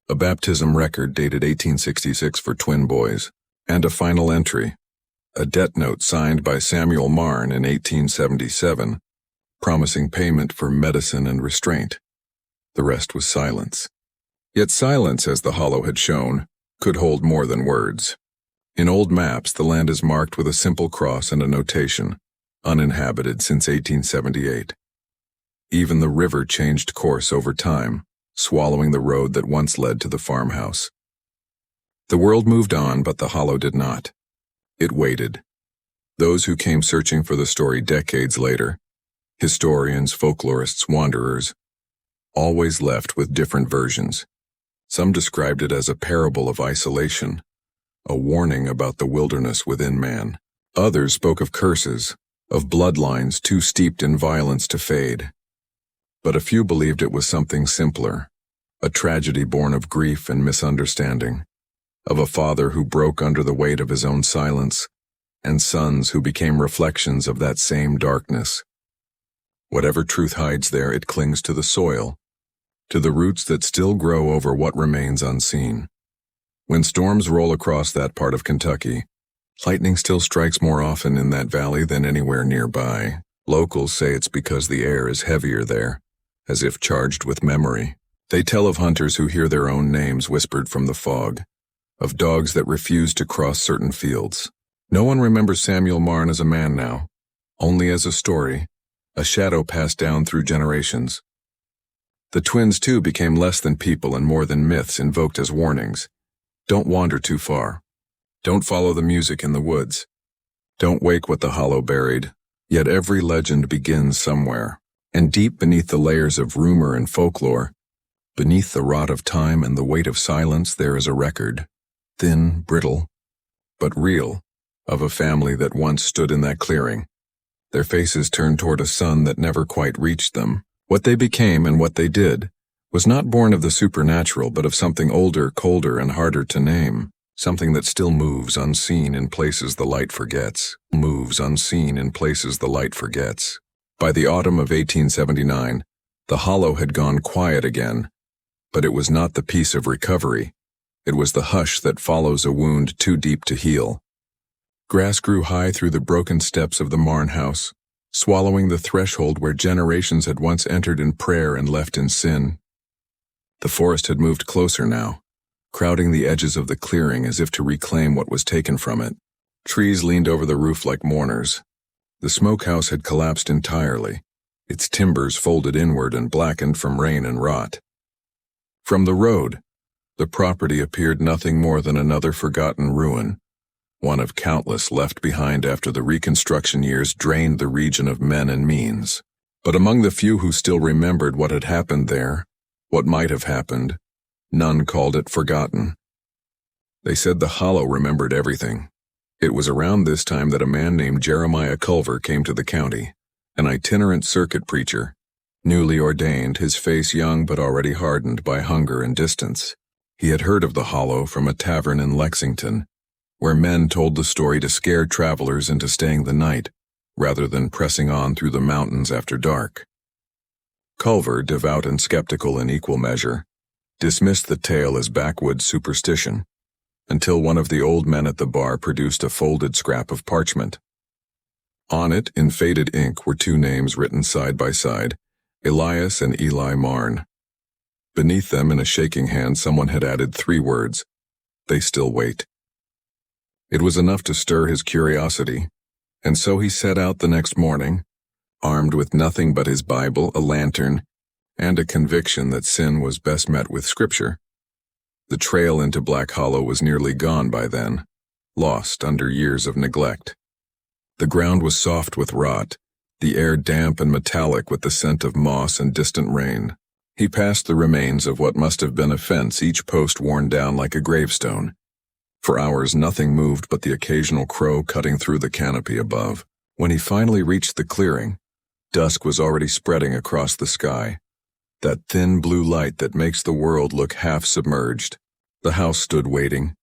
a baptism record dated 1866 for twin boys, and a final entry, a debt note signed by Samuel Marne in 1877, promising payment for medicine and restraint. The rest was silence. Yet silence, as the hollow had shown, could hold more than words. In old maps, the land is marked with a simple cross and a notation, uninhabited since 1878. Even the river changed course over time, swallowing the road that once led to the farmhouse. The world moved on, but the hollow did not. It waited. Those who came searching for the story decades later, historians, folklorists, wanderers, always left with different versions. Some described it as a parable of isolation, a warning about the wilderness within man. Others spoke of curses, of bloodlines too steeped in violence to fade. But a few believed it was something simpler, a tragedy born of grief and misunderstanding, of a father who broke under the weight of his own silence, and sons who became reflections of that same darkness. Whatever truth hides there, it clings to the soil, to the roots that still grow over what remains unseen. When storms roll across that part of Kentucky, lightning still strikes more often in that valley than anywhere nearby. Locals say it's because the air is heavier there, as if charged with memory. They tell of hunters who hear their own names whispered from the fog, of dogs that refuse to cross certain fields. No one remembers Samuel Marne as a man now, only as a story, a shadow passed down through generations. The twins, too, became less than people and more than myths invoked as warnings. Don't wander too far. Don't follow the music in the woods. Don't wake what the hollow buried. Yet every legend begins somewhere. And deep beneath the layers of rumor and folklore, beneath the rot of time and the weight of silence, there is a record, thin, brittle, but real, of a family that once stood in that clearing. Their faces turned toward a sun that never quite reached them. What they became and what they did was not born of the supernatural, but of something older, colder, and harder to name. Something that still moves unseen in places the light forgets. Moves unseen in places the light forgets. By the autumn of 1879, the hollow had gone quiet again, but it was not the peace of recovery. It was the hush that follows a wound too deep to heal. Grass grew high through the broken steps of the farmhouse, swallowing the threshold where generations had once entered in prayer and left in sin. The forest had moved closer now, crowding the edges of the clearing as if to reclaim what was taken from it. Trees leaned over the roof like mourners. The smokehouse had collapsed entirely, its timbers folded inward and blackened from rain and rot. From the road, the property appeared nothing more than another forgotten ruin, one of countless left behind after the Reconstruction years drained the region of men and means. But among the few who still remembered what had happened there, what might have happened, none called it forgotten. They said the hollow remembered everything. It was around this time that a man named Jeremiah Culver came to the county, an itinerant circuit preacher, newly ordained, his face young but already hardened by hunger and distance. He had heard of the hollow from a tavern in Lexington, where men told the story to scare travelers into staying the night, rather than pressing on through the mountains after dark. Culver, devout and skeptical in equal measure, dismissed the tale as backwoods superstition, until one of the old men at the bar produced a folded scrap of parchment. On it, in faded ink, were two names written side by side, Elias and Eli Marn. Beneath them, in a shaking hand, someone had added 3 words, "They still wait." It was enough to stir his curiosity, and so he set out the next morning, armed with nothing but his Bible, a lantern, and a conviction that sin was best met with Scripture. The trail into Black Hollow was nearly gone by then, lost under years of neglect. The ground was soft with rot, the air damp and metallic with the scent of moss and distant rain. He passed the remains of what must have been a fence, each post worn down like a gravestone. For hours nothing moved but the occasional crow cutting through the canopy above. When he finally reached the clearing, dusk was already spreading across the sky, that thin blue light that makes the world look half submerged. The house stood waiting,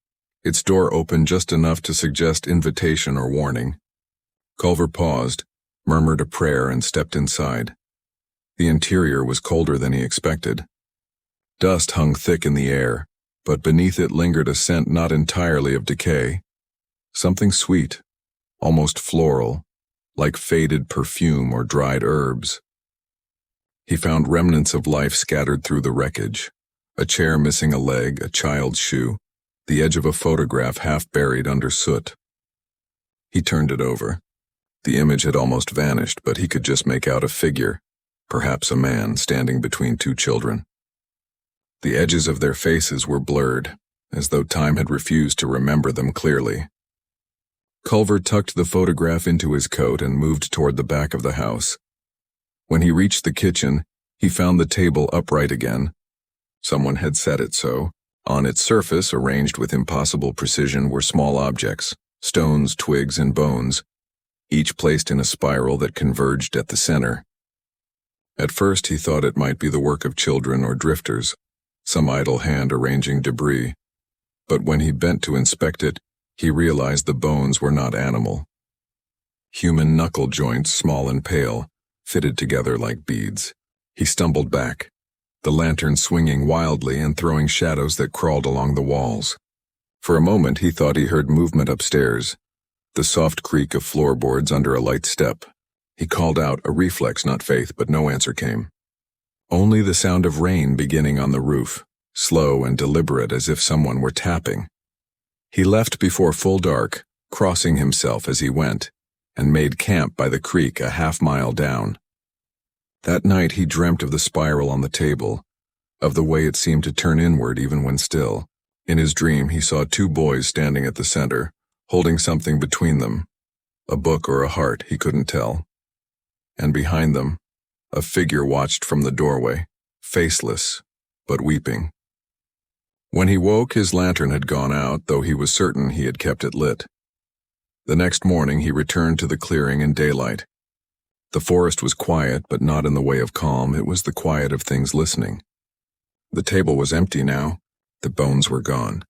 its door open just enough to suggest invitation or warning. Culver paused, murmured a prayer, and stepped inside. The interior was colder than he expected. Dust hung thick in the air, but beneath it lingered a scent not entirely of decay. Something sweet, almost floral, like faded perfume or dried herbs. He found remnants of life scattered through the wreckage, a chair missing a leg, a child's shoe, the edge of a photograph half buried under soot. He turned it over. The image had almost vanished, but he could just make out a figure, perhaps a man, standing between 2 children. The edges of their faces were blurred, as though time had refused to remember them clearly. Culver tucked the photograph into his coat and moved toward the back of the house. When he reached the kitchen, he found the table upright again. Someone had set it so. On its surface, arranged with impossible precision, were small objects, stones, twigs, and bones, each placed in a spiral that converged at the center. At first he thought it might be the work of children or drifters, some idle hand arranging debris. But when he bent to inspect it, he realized the bones were not animal. Human knuckle joints, small and pale, fitted together like beads. He stumbled back, the lantern swinging wildly and throwing shadows that crawled along the walls. For a moment he thought he heard movement upstairs, the soft creak of floorboards under a light step. He called out, a reflex, not faith, but no answer came. Only the sound of rain beginning on the roof, slow and deliberate as if someone were tapping. He left before full dark, crossing himself as he went, and made camp by the creek a half-mile down. That night he dreamt of the spiral on the table, of the way it seemed to turn inward even when still. In his dream he saw two boys standing at the center, holding something between them, a book or a heart, he couldn't tell. And behind them, a figure watched from the doorway, faceless, but weeping. When he woke, his lantern had gone out, though he was certain he had kept it lit. The next morning he returned to the clearing in daylight. The forest was quiet, but not in the way of calm. It was the quiet of things listening. The table was empty now. The bones were gone.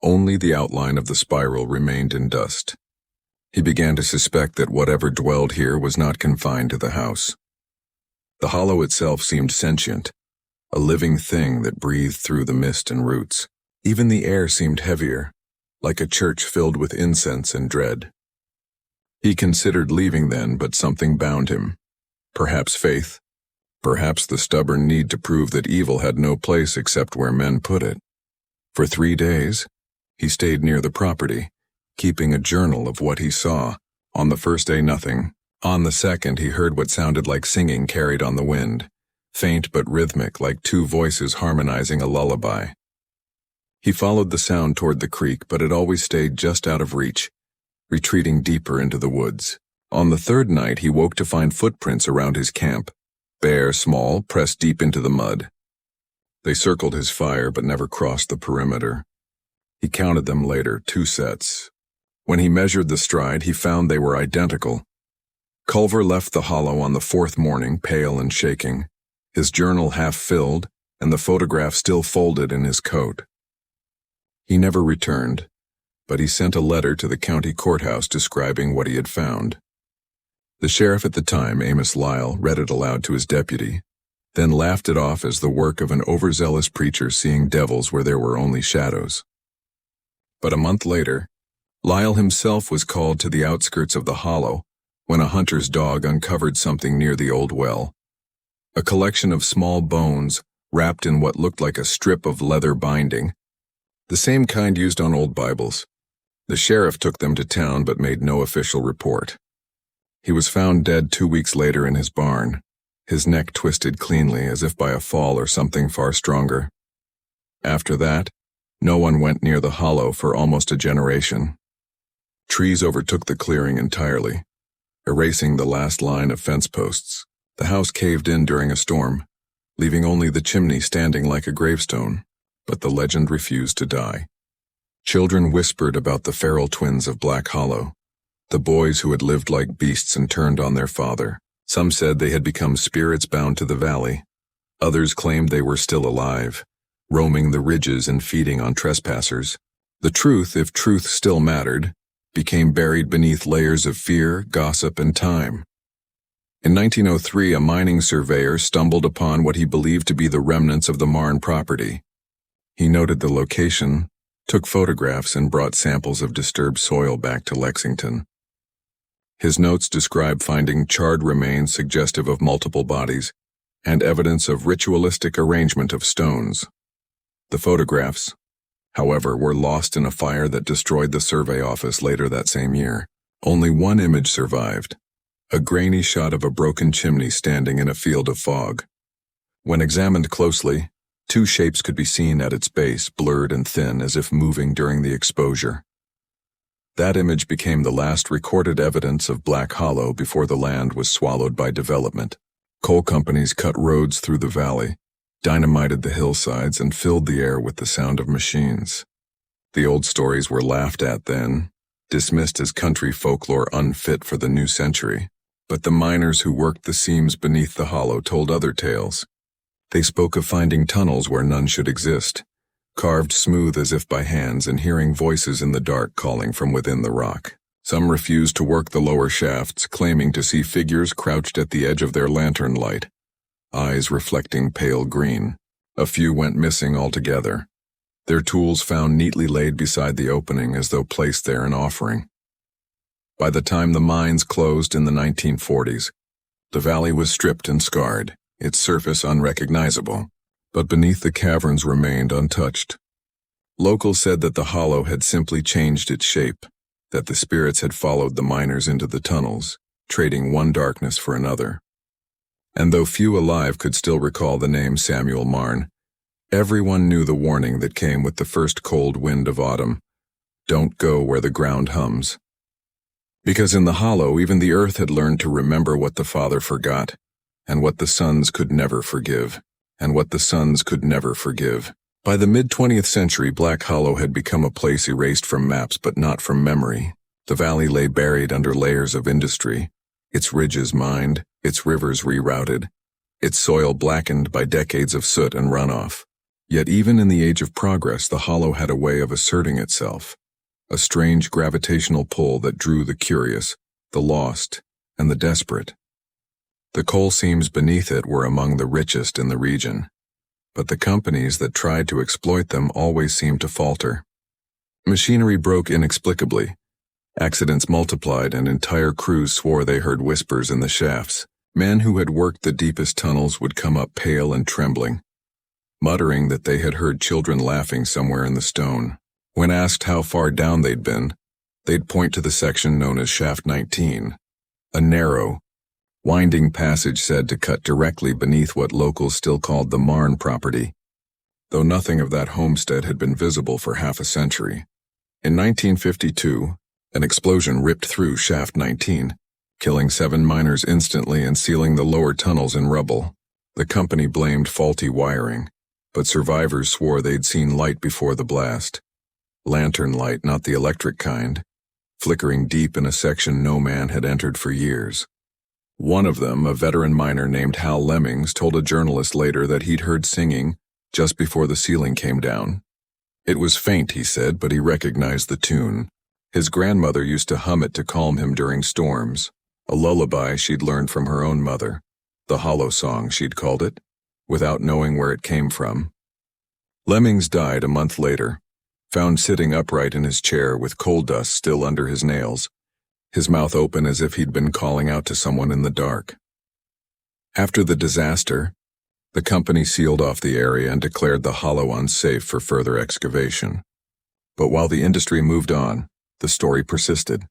Only the outline of the spiral remained in dust. He began to suspect that whatever dwelled here was not confined to the house. The hollow itself seemed sentient, a living thing that breathed through the mist and roots. Even the air seemed heavier, like a church filled with incense and dread. He considered leaving then, but something bound him. Perhaps faith. Perhaps the stubborn need to prove that evil had no place except where men put it. For 3 days, he stayed near the property, keeping a journal of what he saw. On the first day, nothing. On the second, he heard what sounded like singing carried on the wind, faint but rhythmic, like two voices harmonizing a lullaby. He followed the sound toward the creek, but it always stayed just out of reach, retreating deeper into the woods. On the third night, he woke to find footprints around his camp, bare, small, pressed deep into the mud. They circled his fire but never crossed the perimeter. He counted them later, 2 sets. When he measured the stride, he found they were identical. Culver left the hollow on the 4th morning, pale and shaking, his journal half filled and the photograph still folded in his coat. He never returned, but he sent a letter to the county courthouse describing what he had found. The sheriff at the time, Amos Lyle, read it aloud to his deputy, then laughed it off as the work of an overzealous preacher seeing devils where there were only shadows. But a month later, Lyle himself was called to the outskirts of the hollow when a hunter's dog uncovered something near the old well. A collection of small bones wrapped in what looked like a strip of leather binding, the same kind used on old Bibles. The sheriff took them to town but made no official report. He was found dead 2 weeks later in his barn, his neck twisted cleanly as if by a fall or something far stronger. After that, no one went near the hollow for almost a generation. Trees overtook the clearing entirely, erasing the last line of fence posts. The house caved in during a storm, leaving only the chimney standing like a gravestone, but the legend refused to die. Children whispered about the feral twins of Black Hollow, the boys who had lived like beasts and turned on their father. Some said they had become spirits bound to the valley. Others claimed they were still alive, roaming the ridges and feeding on trespassers. The truth, if truth still mattered, became buried beneath layers of fear, gossip, and time. In 1903, a mining surveyor stumbled upon what he believed to be the remnants of the Marne property. He noted the location, took photographs, and brought samples of disturbed soil back to Lexington. His notes describe finding charred remains suggestive of multiple bodies and evidence of ritualistic arrangement of stones. The photographs, however, were lost in a fire that destroyed the survey office later that same year. Only one image survived, a grainy shot of a broken chimney standing in a field of fog. When examined closely, 2 shapes could be seen at its base, blurred and thin as if moving during the exposure. That image became the last recorded evidence of Black Hollow before the land was swallowed by development. Coal companies cut roads through the valley, dynamited the hillsides, and filled the air with the sound of machines. The old stories were laughed at then, dismissed as country folklore unfit for the new century. But the miners who worked the seams beneath the hollow told other tales. They spoke of finding tunnels where none should exist, carved smooth as if by hands, and hearing voices in the dark calling from within the rock. Some refused to work the lower shafts, claiming to see figures crouched at the edge of their lantern light, eyes reflecting pale green. A few went missing altogether, their tools found neatly laid beside the opening as though placed there in offering. By the time the mines closed in the 1940s, the valley was stripped and scarred, its surface unrecognizable, but beneath the caverns remained untouched. Locals said that the hollow had simply changed its shape, that the spirits had followed the miners into the tunnels, trading one darkness for another. And though few alive could still recall the name Samuel Marne, everyone knew the warning that came with the first cold wind of autumn: don't go where the ground hums. Because in the hollow, even the earth had learned to remember what the father forgot, and what the sons could never forgive, and what the sons could never forgive. By the mid-20th century, Black Hollow had become a place erased from maps but not from memory. The valley lay buried under layers of industry, its ridges mined, its rivers rerouted, its soil blackened by decades of soot and runoff. Yet even in the age of progress, the hollow had a way of asserting itself, a strange gravitational pull that drew the curious, the lost, and the desperate. The coal seams beneath it were among the richest in the region, but the companies that tried to exploit them always seemed to falter. Machinery broke inexplicably, accidents multiplied, and entire crews swore they heard whispers in the shafts. Men who had worked the deepest tunnels would come up pale and trembling, muttering that they had heard children laughing somewhere in the stone. When asked how far down they'd been, they'd point to the section known as Shaft 19, a narrow, winding passage said to cut directly beneath what locals still called the Marne property, though nothing of that homestead had been visible for half a century. In 1952, an explosion ripped through Shaft 19, killing 7 miners instantly and sealing the lower tunnels in rubble. The company blamed faulty wiring, but survivors swore they'd seen light before the blast. Lantern light, not the electric kind, flickering deep in a section no man had entered for years. One of them, a veteran miner named Hal Lemmings, told a journalist later that he'd heard singing just before the ceiling came down. It was faint, he said, but he recognized the tune. His grandmother used to hum it to calm him during storms, a lullaby she'd learned from her own mother, the Hollow Song she'd called it, without knowing where it came from. Lemmings died a month later, found sitting upright in his chair with coal dust still under his nails, his mouth open as if he'd been calling out to someone in the dark. After the disaster, the company sealed off the area and declared the hollow unsafe for further excavation. But while the industry moved on, the story persisted.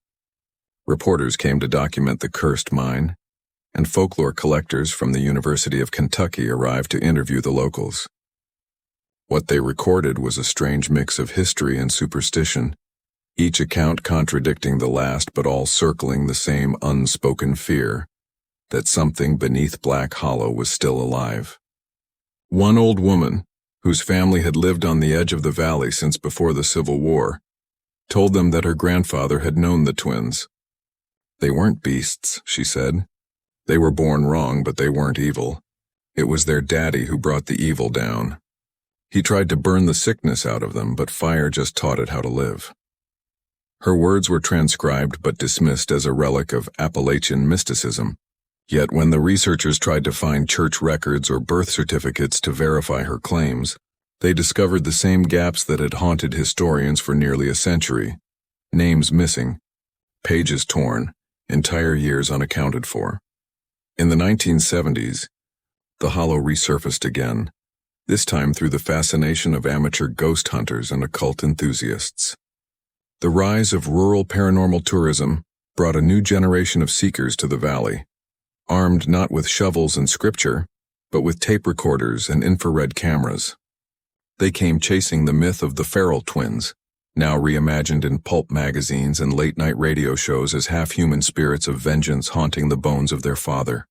Reporters came to document the cursed mine, and folklore collectors from the University of Kentucky arrived to interview the locals. What they recorded was a strange mix of history and superstition, each account contradicting the last but all circling the same unspoken fear that something beneath Black Hollow was still alive. One old woman, whose family had lived on the edge of the valley since before the Civil War, told them that her grandfather had known the twins. They weren't beasts, she said. They were born wrong, but they weren't evil. It was their daddy who brought the evil down. He tried to burn the sickness out of them, but fire just taught it how to live. Her words were transcribed but dismissed as a relic of Appalachian mysticism. Yet when the researchers tried to find church records or birth certificates to verify her claims, they discovered the same gaps that had haunted historians for nearly a century: names missing, pages torn, entire years unaccounted for. In the 1970s, the hollow resurfaced again, this time through the fascination of amateur ghost hunters and occult enthusiasts. The rise of rural paranormal tourism brought a new generation of seekers to the valley, armed not with shovels and scripture, but with tape recorders and infrared cameras. They came chasing the myth of the Feral Twins, now reimagined in pulp magazines and late-night radio shows as half-human spirits of vengeance haunting the bones of their father.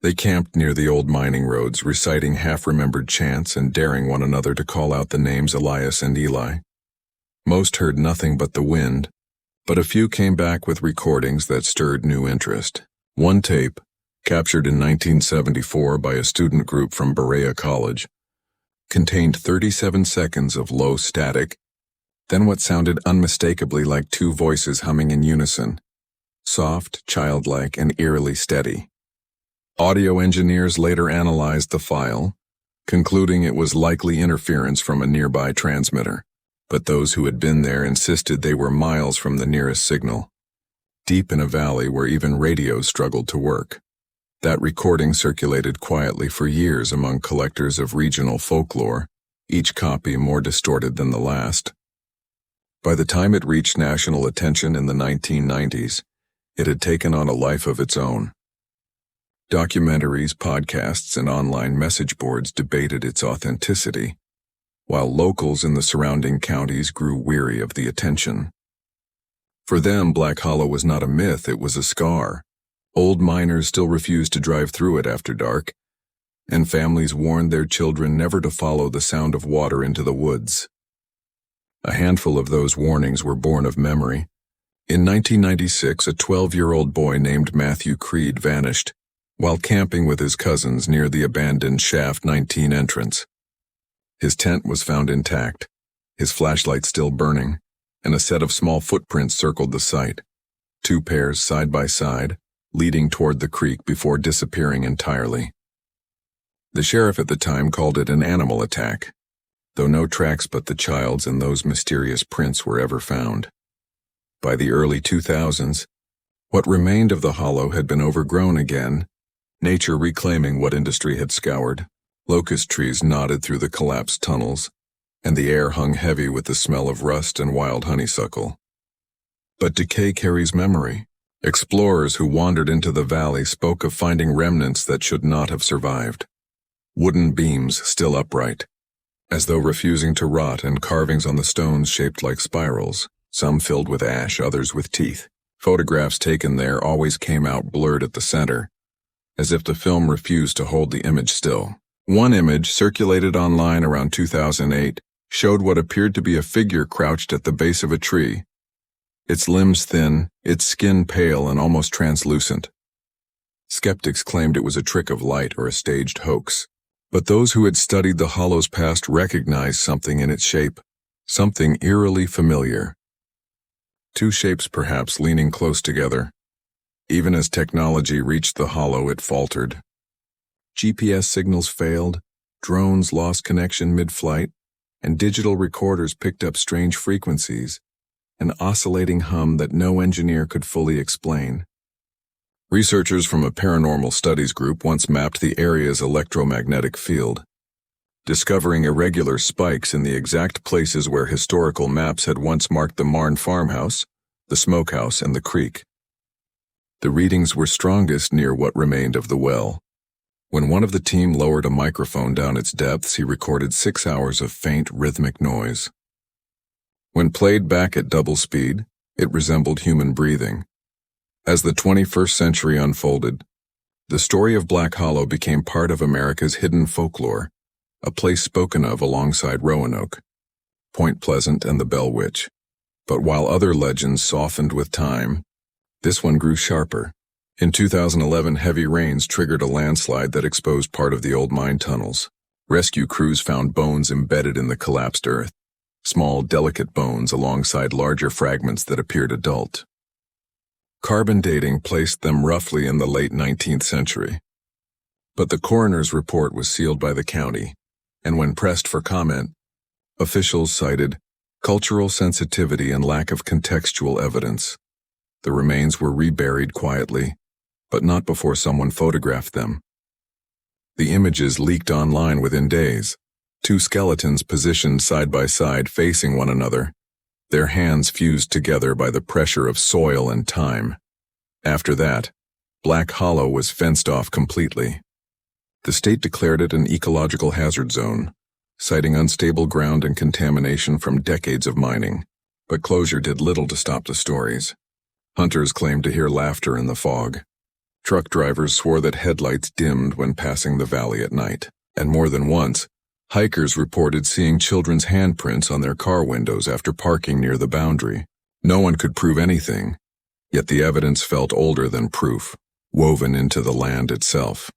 They camped near the old mining roads, reciting half-remembered chants and daring one another to call out the names Elias and Eli. Most heard nothing but the wind, but a few came back with recordings that stirred new interest. One tape, captured in 1974 by a student group from Berea College, contained 37 seconds of low static, then what sounded unmistakably like 2 voices humming in unison, soft, childlike, and eerily steady. Audio engineers later analyzed the file, concluding it was likely interference from a nearby transmitter, but those who had been there insisted they were miles from the nearest signal, deep in a valley where even radios struggled to work. That recording circulated quietly for years among collectors of regional folklore, each copy more distorted than the last. By the time it reached national attention in the 1990s, it had taken on a life of its own. Documentaries, podcasts, and online message boards debated its authenticity, while locals in the surrounding counties grew weary of the attention. For them, Black Hollow was not a myth, it was a scar. Old miners still refused to drive through it after dark, and families warned their children never to follow the sound of water into the woods. A handful of those warnings were born of memory. In 1996, a 12-year-old boy named Matthew Creed vanished while camping with his cousins near the abandoned Shaft 19 entrance. His tent was found intact, his flashlight still burning, and a set of small footprints circled the site, 2 pairs side by side, leading toward the creek before disappearing entirely. The sheriff at the time called it an animal attack, though no tracks but the child's and those mysterious prints were ever found. By the early 2000s, what remained of the hollow had been overgrown again, nature reclaiming what industry had scoured. Locust trees nodded through the collapsed tunnels, and the air hung heavy with the smell of rust and wild honeysuckle. But decay carries memory. Explorers who wandered into the valley spoke of finding remnants that should not have survived. Wooden beams still upright, as though refusing to rot, and carvings on the stones shaped like spirals, some filled with ash, others with teeth. Photographs taken there always came out blurred at the center, as if the film refused to hold the image still. One image, circulated online around 2008, showed what appeared to be a figure crouched at the base of a tree, its limbs thin, its skin pale and almost translucent. Skeptics claimed it was a trick of light or a staged hoax, but those who had studied the hollow's past recognized something in its shape, something eerily familiar. 2 shapes perhaps leaning close together. Even as technology reached the hollow, it faltered. GPS signals failed, drones lost connection mid-flight, and digital recorders picked up strange frequencies, an oscillating hum that no engineer could fully explain. Researchers from a paranormal studies group once mapped the area's electromagnetic field, discovering irregular spikes in the exact places where historical maps had once marked the Marne farmhouse, the smokehouse, and the creek. The readings were strongest near what remained of the well. When one of the team lowered a microphone down its depths, he recorded 6 hours of faint, rhythmic noise. When played back at double speed, it resembled human breathing. As the 21st century unfolded, the story of Black Hollow became part of America's hidden folklore, a place spoken of alongside Roanoke, Point Pleasant, and the Bell Witch. But while other legends softened with time, this one grew sharper. In 2011, heavy rains triggered a landslide that exposed part of the old mine tunnels. Rescue crews found bones embedded in the collapsed earth, small, delicate bones alongside larger fragments that appeared adult. Carbon dating placed them roughly in the late 19th century. But the coroner's report was sealed by the county, and when pressed for comment, officials cited cultural sensitivity and lack of contextual evidence. The remains were reburied quietly, but not before someone photographed them. The images leaked online within days, 2 skeletons positioned side by side facing one another, their hands fused together by the pressure of soil and time. After that, Black Hollow was fenced off completely. The state declared it an ecological hazard zone, citing unstable ground and contamination from decades of mining, but closure did little to stop the stories. Hunters claimed to hear laughter in the fog. Truck drivers swore that headlights dimmed when passing the valley at night, and more than once, hikers reported seeing children's handprints on their car windows after parking near the boundary. No one could prove anything, yet the evidence felt older than proof, woven into the land itself.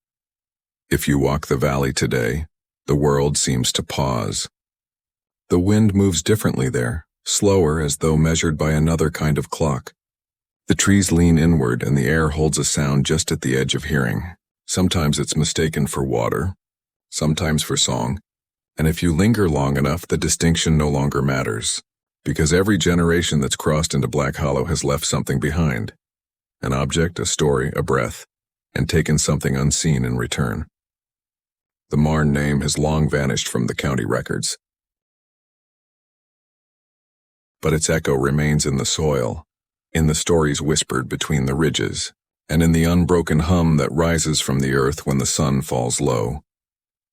If you walk the valley today, the world seems to pause. The wind moves differently there, slower as though measured by another kind of clock. The trees lean inward and the air holds a sound just at the edge of hearing. Sometimes it's mistaken for water, sometimes for song, and if you linger long enough, the distinction no longer matters, because every generation that's crossed into Black Hollow has left something behind, an object, a story, a breath, and taken something unseen in return. The Marne name has long vanished from the county records, but its echo remains in the soil, in the stories whispered between the ridges, and in the unbroken hum that rises from the earth when the sun falls low.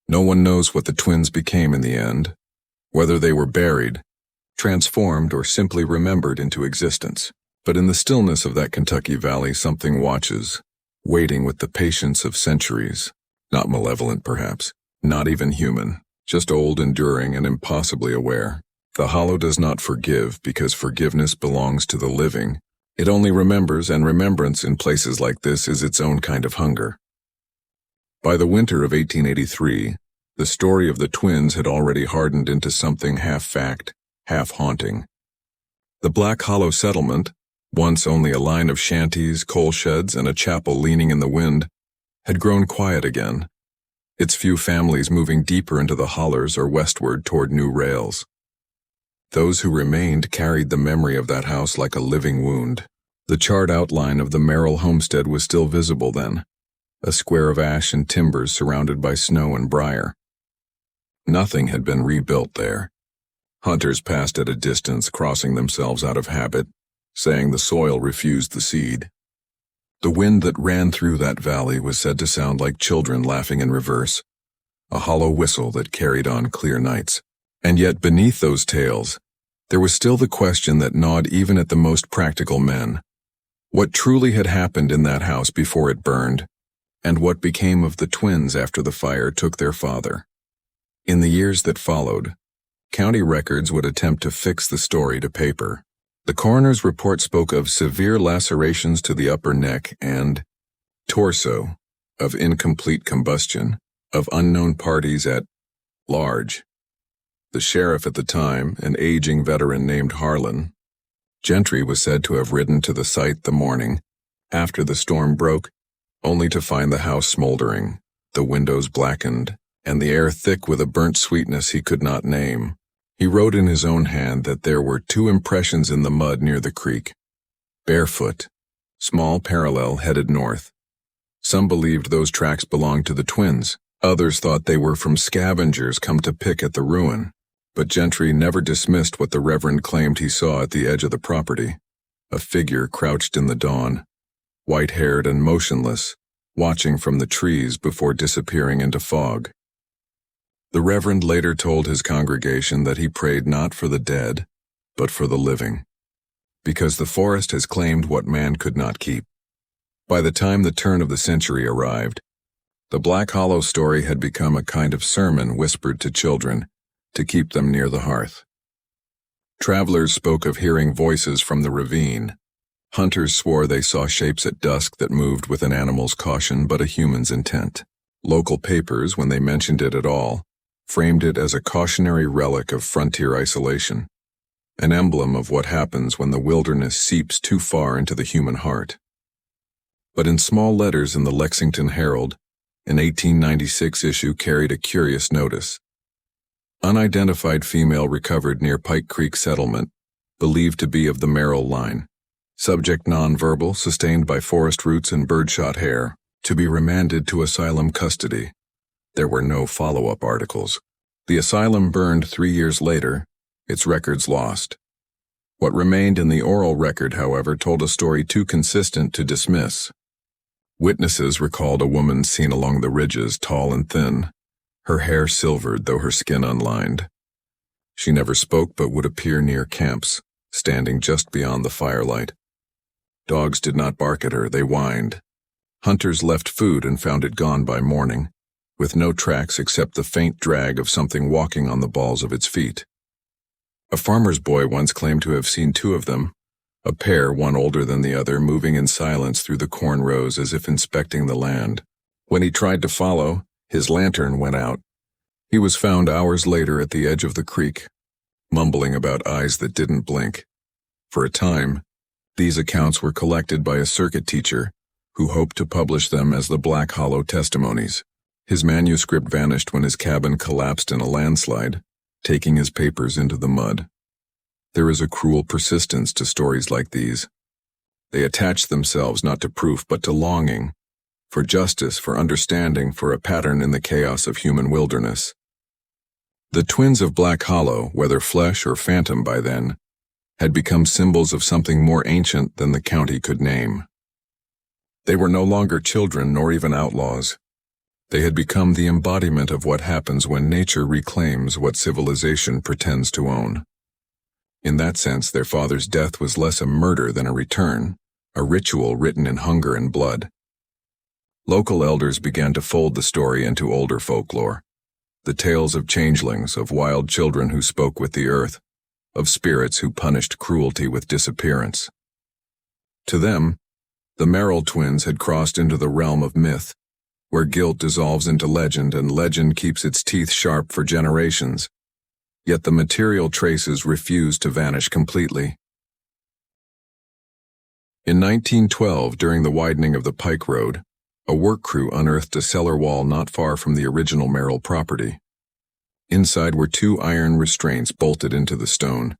No one knows what the twins became in the end, whether they were buried, transformed, or simply remembered into existence. But in the stillness of that Kentucky valley, something watches, waiting with the patience of centuries. Not malevolent, perhaps, not even human, just old, enduring, and impossibly aware. The Hollow does not forgive because forgiveness belongs to the living. It only remembers, and remembrance in places like this is its own kind of hunger. By the winter of 1883, the story of the twins had already hardened into something half fact, half haunting. The Black Hollow settlement, once only a line of shanties, coal sheds, and a chapel leaning in the wind, had grown quiet again, its few families moving deeper into the hollers or westward toward new rails. Those who remained carried the memory of that house like a living wound. The charred outline of the Merrill homestead was still visible then, a square of ash and timbers surrounded by snow and briar. Nothing had been rebuilt there. Hunters passed at a distance, crossing themselves out of habit, saying the soil refused the seed. The wind that ran through that valley was said to sound like children laughing in reverse, a hollow whistle that carried on clear nights. And yet beneath those tales, there was still the question that gnawed even at the most practical men. What truly had happened in that house before it burned, and what became of the twins after the fire took their father? In the years that followed, county records would attempt to fix the story to paper. The coroner's report spoke of severe lacerations to the upper neck and torso, of incomplete combustion, of unknown parties at large. The sheriff at the time, an aging veteran named Harlan, Gentry, was said to have ridden to the site the morning after the storm broke, only to find the house smoldering, the windows blackened, and the air thick with a burnt sweetness he could not name. He wrote in his own hand that there were 2 impressions in the mud near the creek. Barefoot, small parallel headed north. Some believed those tracks belonged to the twins. Others thought they were from scavengers come to pick at the ruin. But Gentry never dismissed what the Reverend claimed he saw at the edge of the property. A figure crouched in the dawn, white-haired and motionless, watching from the trees before disappearing into fog. The Reverend later told his congregation that he prayed not for the dead, but for the living, because the forest has claimed what man could not keep. By the time the turn of the century arrived, the Black Hollow story had become a kind of sermon whispered to children to keep them near the hearth. Travelers spoke of hearing voices from the ravine. Hunters swore they saw shapes at dusk that moved with an animal's caution but a human's intent. Local papers, when they mentioned it at all, framed it as a cautionary relic of frontier isolation, an emblem of what happens when the wilderness seeps too far into the human heart. But in small letters in the Lexington Herald, an 1896 issue carried a curious notice. Unidentified female recovered near Pike Creek settlement, believed to be of the Merrill line. Subject nonverbal, sustained by forest roots and birdshot hair, to be remanded to asylum custody. There were no follow-up articles. The asylum burned 3 years later, its records lost. What remained in the oral record, however, told a story too consistent to dismiss. Witnesses recalled a woman seen along the ridges, tall and thin, her hair silvered though her skin unlined. She never spoke but would appear near camps, standing just beyond the firelight. Dogs did not bark at her, they whined. Hunters left food and found it gone by morning, with no tracks except the faint drag of something walking on the balls of its feet. A farmer's boy once claimed to have seen 2 of them, a pair, one older than the other, moving in silence through the corn rows as if inspecting the land. When he tried to follow, his lantern went out. He was found hours later at the edge of the creek, mumbling about eyes that didn't blink. For a time, these accounts were collected by a circuit teacher who hoped to publish them as the Black Hollow testimonies. His manuscript vanished when his cabin collapsed in a landslide, taking his papers into the mud. There is a cruel persistence to stories like these. They attach themselves not to proof but to longing, for justice, for understanding, for a pattern in the chaos of human wilderness. The twins of Black Hollow, whether flesh or phantom by then, had become symbols of something more ancient than the county could name. They were no longer children nor even outlaws. They had become the embodiment of what happens when nature reclaims what civilization pretends to own. In that sense, their father's death was less a murder than a return, a ritual written in hunger and blood. Local elders began to fold the story into older folklore. The tales of changelings, of wild children who spoke with the earth, of spirits who punished cruelty with disappearance. To them, the Merrill twins had crossed into the realm of myth, where guilt dissolves into legend and legend keeps its teeth sharp for generations. Yet the material traces refused to vanish completely. In 1912, during the widening of the Pike Road, a work crew unearthed a cellar wall not far from the original Merrill property. Inside were 2 iron restraints bolted into the stone,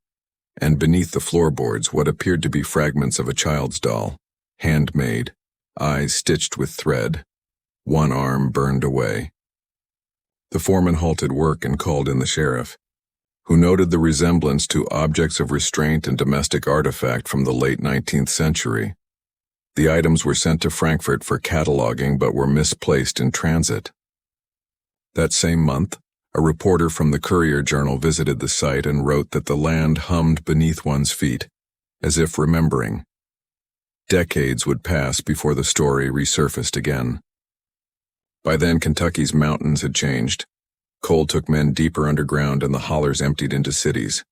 and beneath the floorboards what appeared to be fragments of a child's doll, handmade, eyes stitched with thread, one arm burned away. The foreman halted work and called in the sheriff, who noted the resemblance to objects of restraint and domestic artifact from the late 19th century. The items were sent to Frankfurt for cataloging but were misplaced in transit. That same month, a reporter from the Courier-Journal visited the site and wrote that the land hummed beneath one's feet, as if remembering. Decades would pass before the story resurfaced again. By then, Kentucky's mountains had changed. Coal took men deeper underground and the hollers emptied into cities.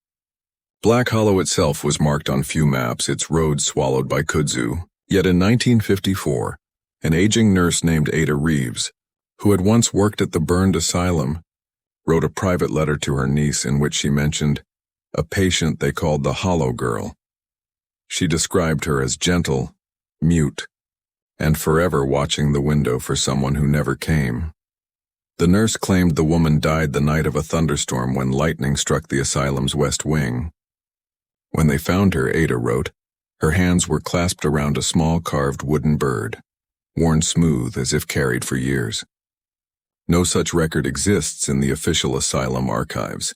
Black Hollow itself was marked on few maps, its roads swallowed by kudzu. Yet in 1954, an aging nurse named Ada Reeves, who had once worked at the burned asylum, wrote a private letter to her niece in which she mentioned a patient they called the Hollow Girl. She described her as gentle, mute, and forever watching the window for someone who never came. The nurse claimed the woman died the night of a thunderstorm when lightning struck the asylum's west wing. When they found her, Ada wrote, her hands were clasped around a small carved wooden bird, worn smooth as if carried for years. No such record exists in the official asylum archives.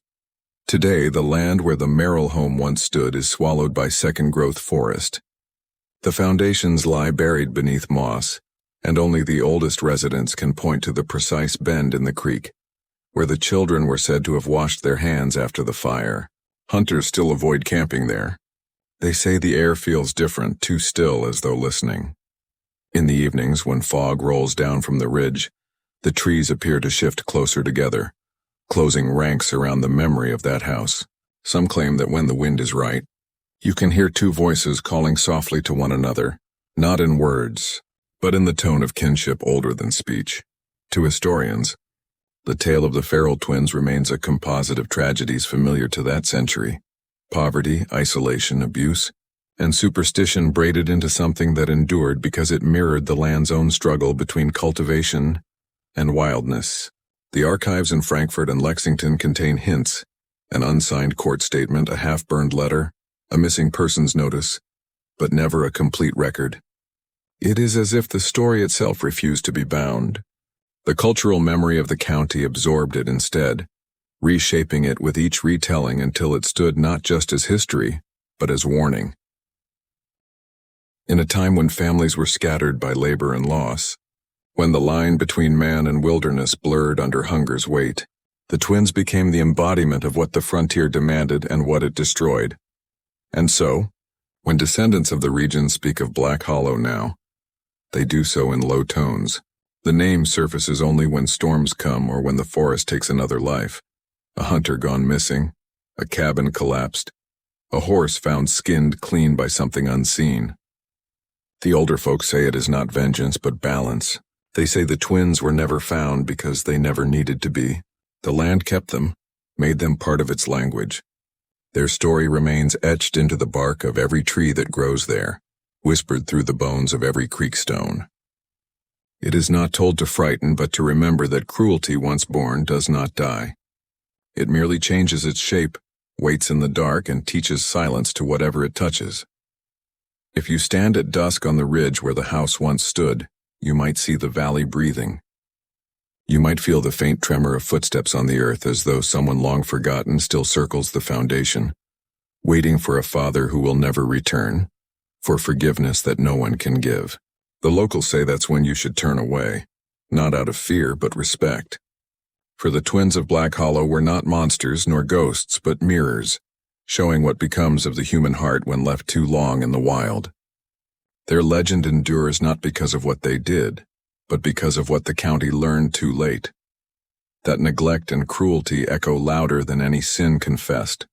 Today, the land where the Merrill home once stood is swallowed by second-growth forest. The foundations lie buried beneath moss, and only the oldest residents can point to the precise bend in the creek, where the children were said to have washed their hands after the fire. Hunters still avoid camping there. They say the air feels different, too still as though listening. In the evenings, when fog rolls down from the ridge, the trees appear to shift closer together, closing ranks around the memory of that house. Some claim that when the wind is right, you can hear 2 voices calling softly to one another, not in words, but in the tone of kinship older than speech. To historians, the tale of the Farrell twins remains a composite of tragedies familiar to that century. Poverty, isolation, abuse, and superstition braided into something that endured because it mirrored the land's own struggle between cultivation and wildness. The archives in Frankfurt and Lexington contain hints, an unsigned court statement, a half-burned letter, a missing persons notice, but never a complete record. It is as if the story itself refused to be bound. The cultural memory of the county absorbed it instead, reshaping it with each retelling until it stood not just as history, but as warning. In a time when families were scattered by labor and loss, when the line between man and wilderness blurred under hunger's weight, the twins became the embodiment of what the frontier demanded and what it destroyed. And so, when descendants of the region speak of Black Hollow now, they do so in low tones. The name surfaces only when storms come or when the forest takes another life. A hunter gone missing, a cabin collapsed, a horse found skinned clean by something unseen. The older folks say it is not vengeance but balance. They say the twins were never found because they never needed to be. The land kept them, made them part of its language. Their story remains etched into the bark of every tree that grows there, whispered through the bones of every creek stone. It is not told to frighten, but to remember that cruelty once born does not die. It merely changes its shape, waits in the dark, and teaches silence to whatever it touches. If you stand at dusk on the ridge where the house once stood, you might see the valley breathing. You might feel the faint tremor of footsteps on the earth as though someone long forgotten still circles the foundation, waiting for a father who will never return, for forgiveness that no one can give. The locals say that's when you should turn away, not out of fear but respect. For the twins of Black Hollow were not monsters nor ghosts but mirrors, showing what becomes of the human heart when left too long in the wild. Their legend endures not because of what they did, but because of what the county learned too late. That neglect and cruelty echo louder than any sin confessed.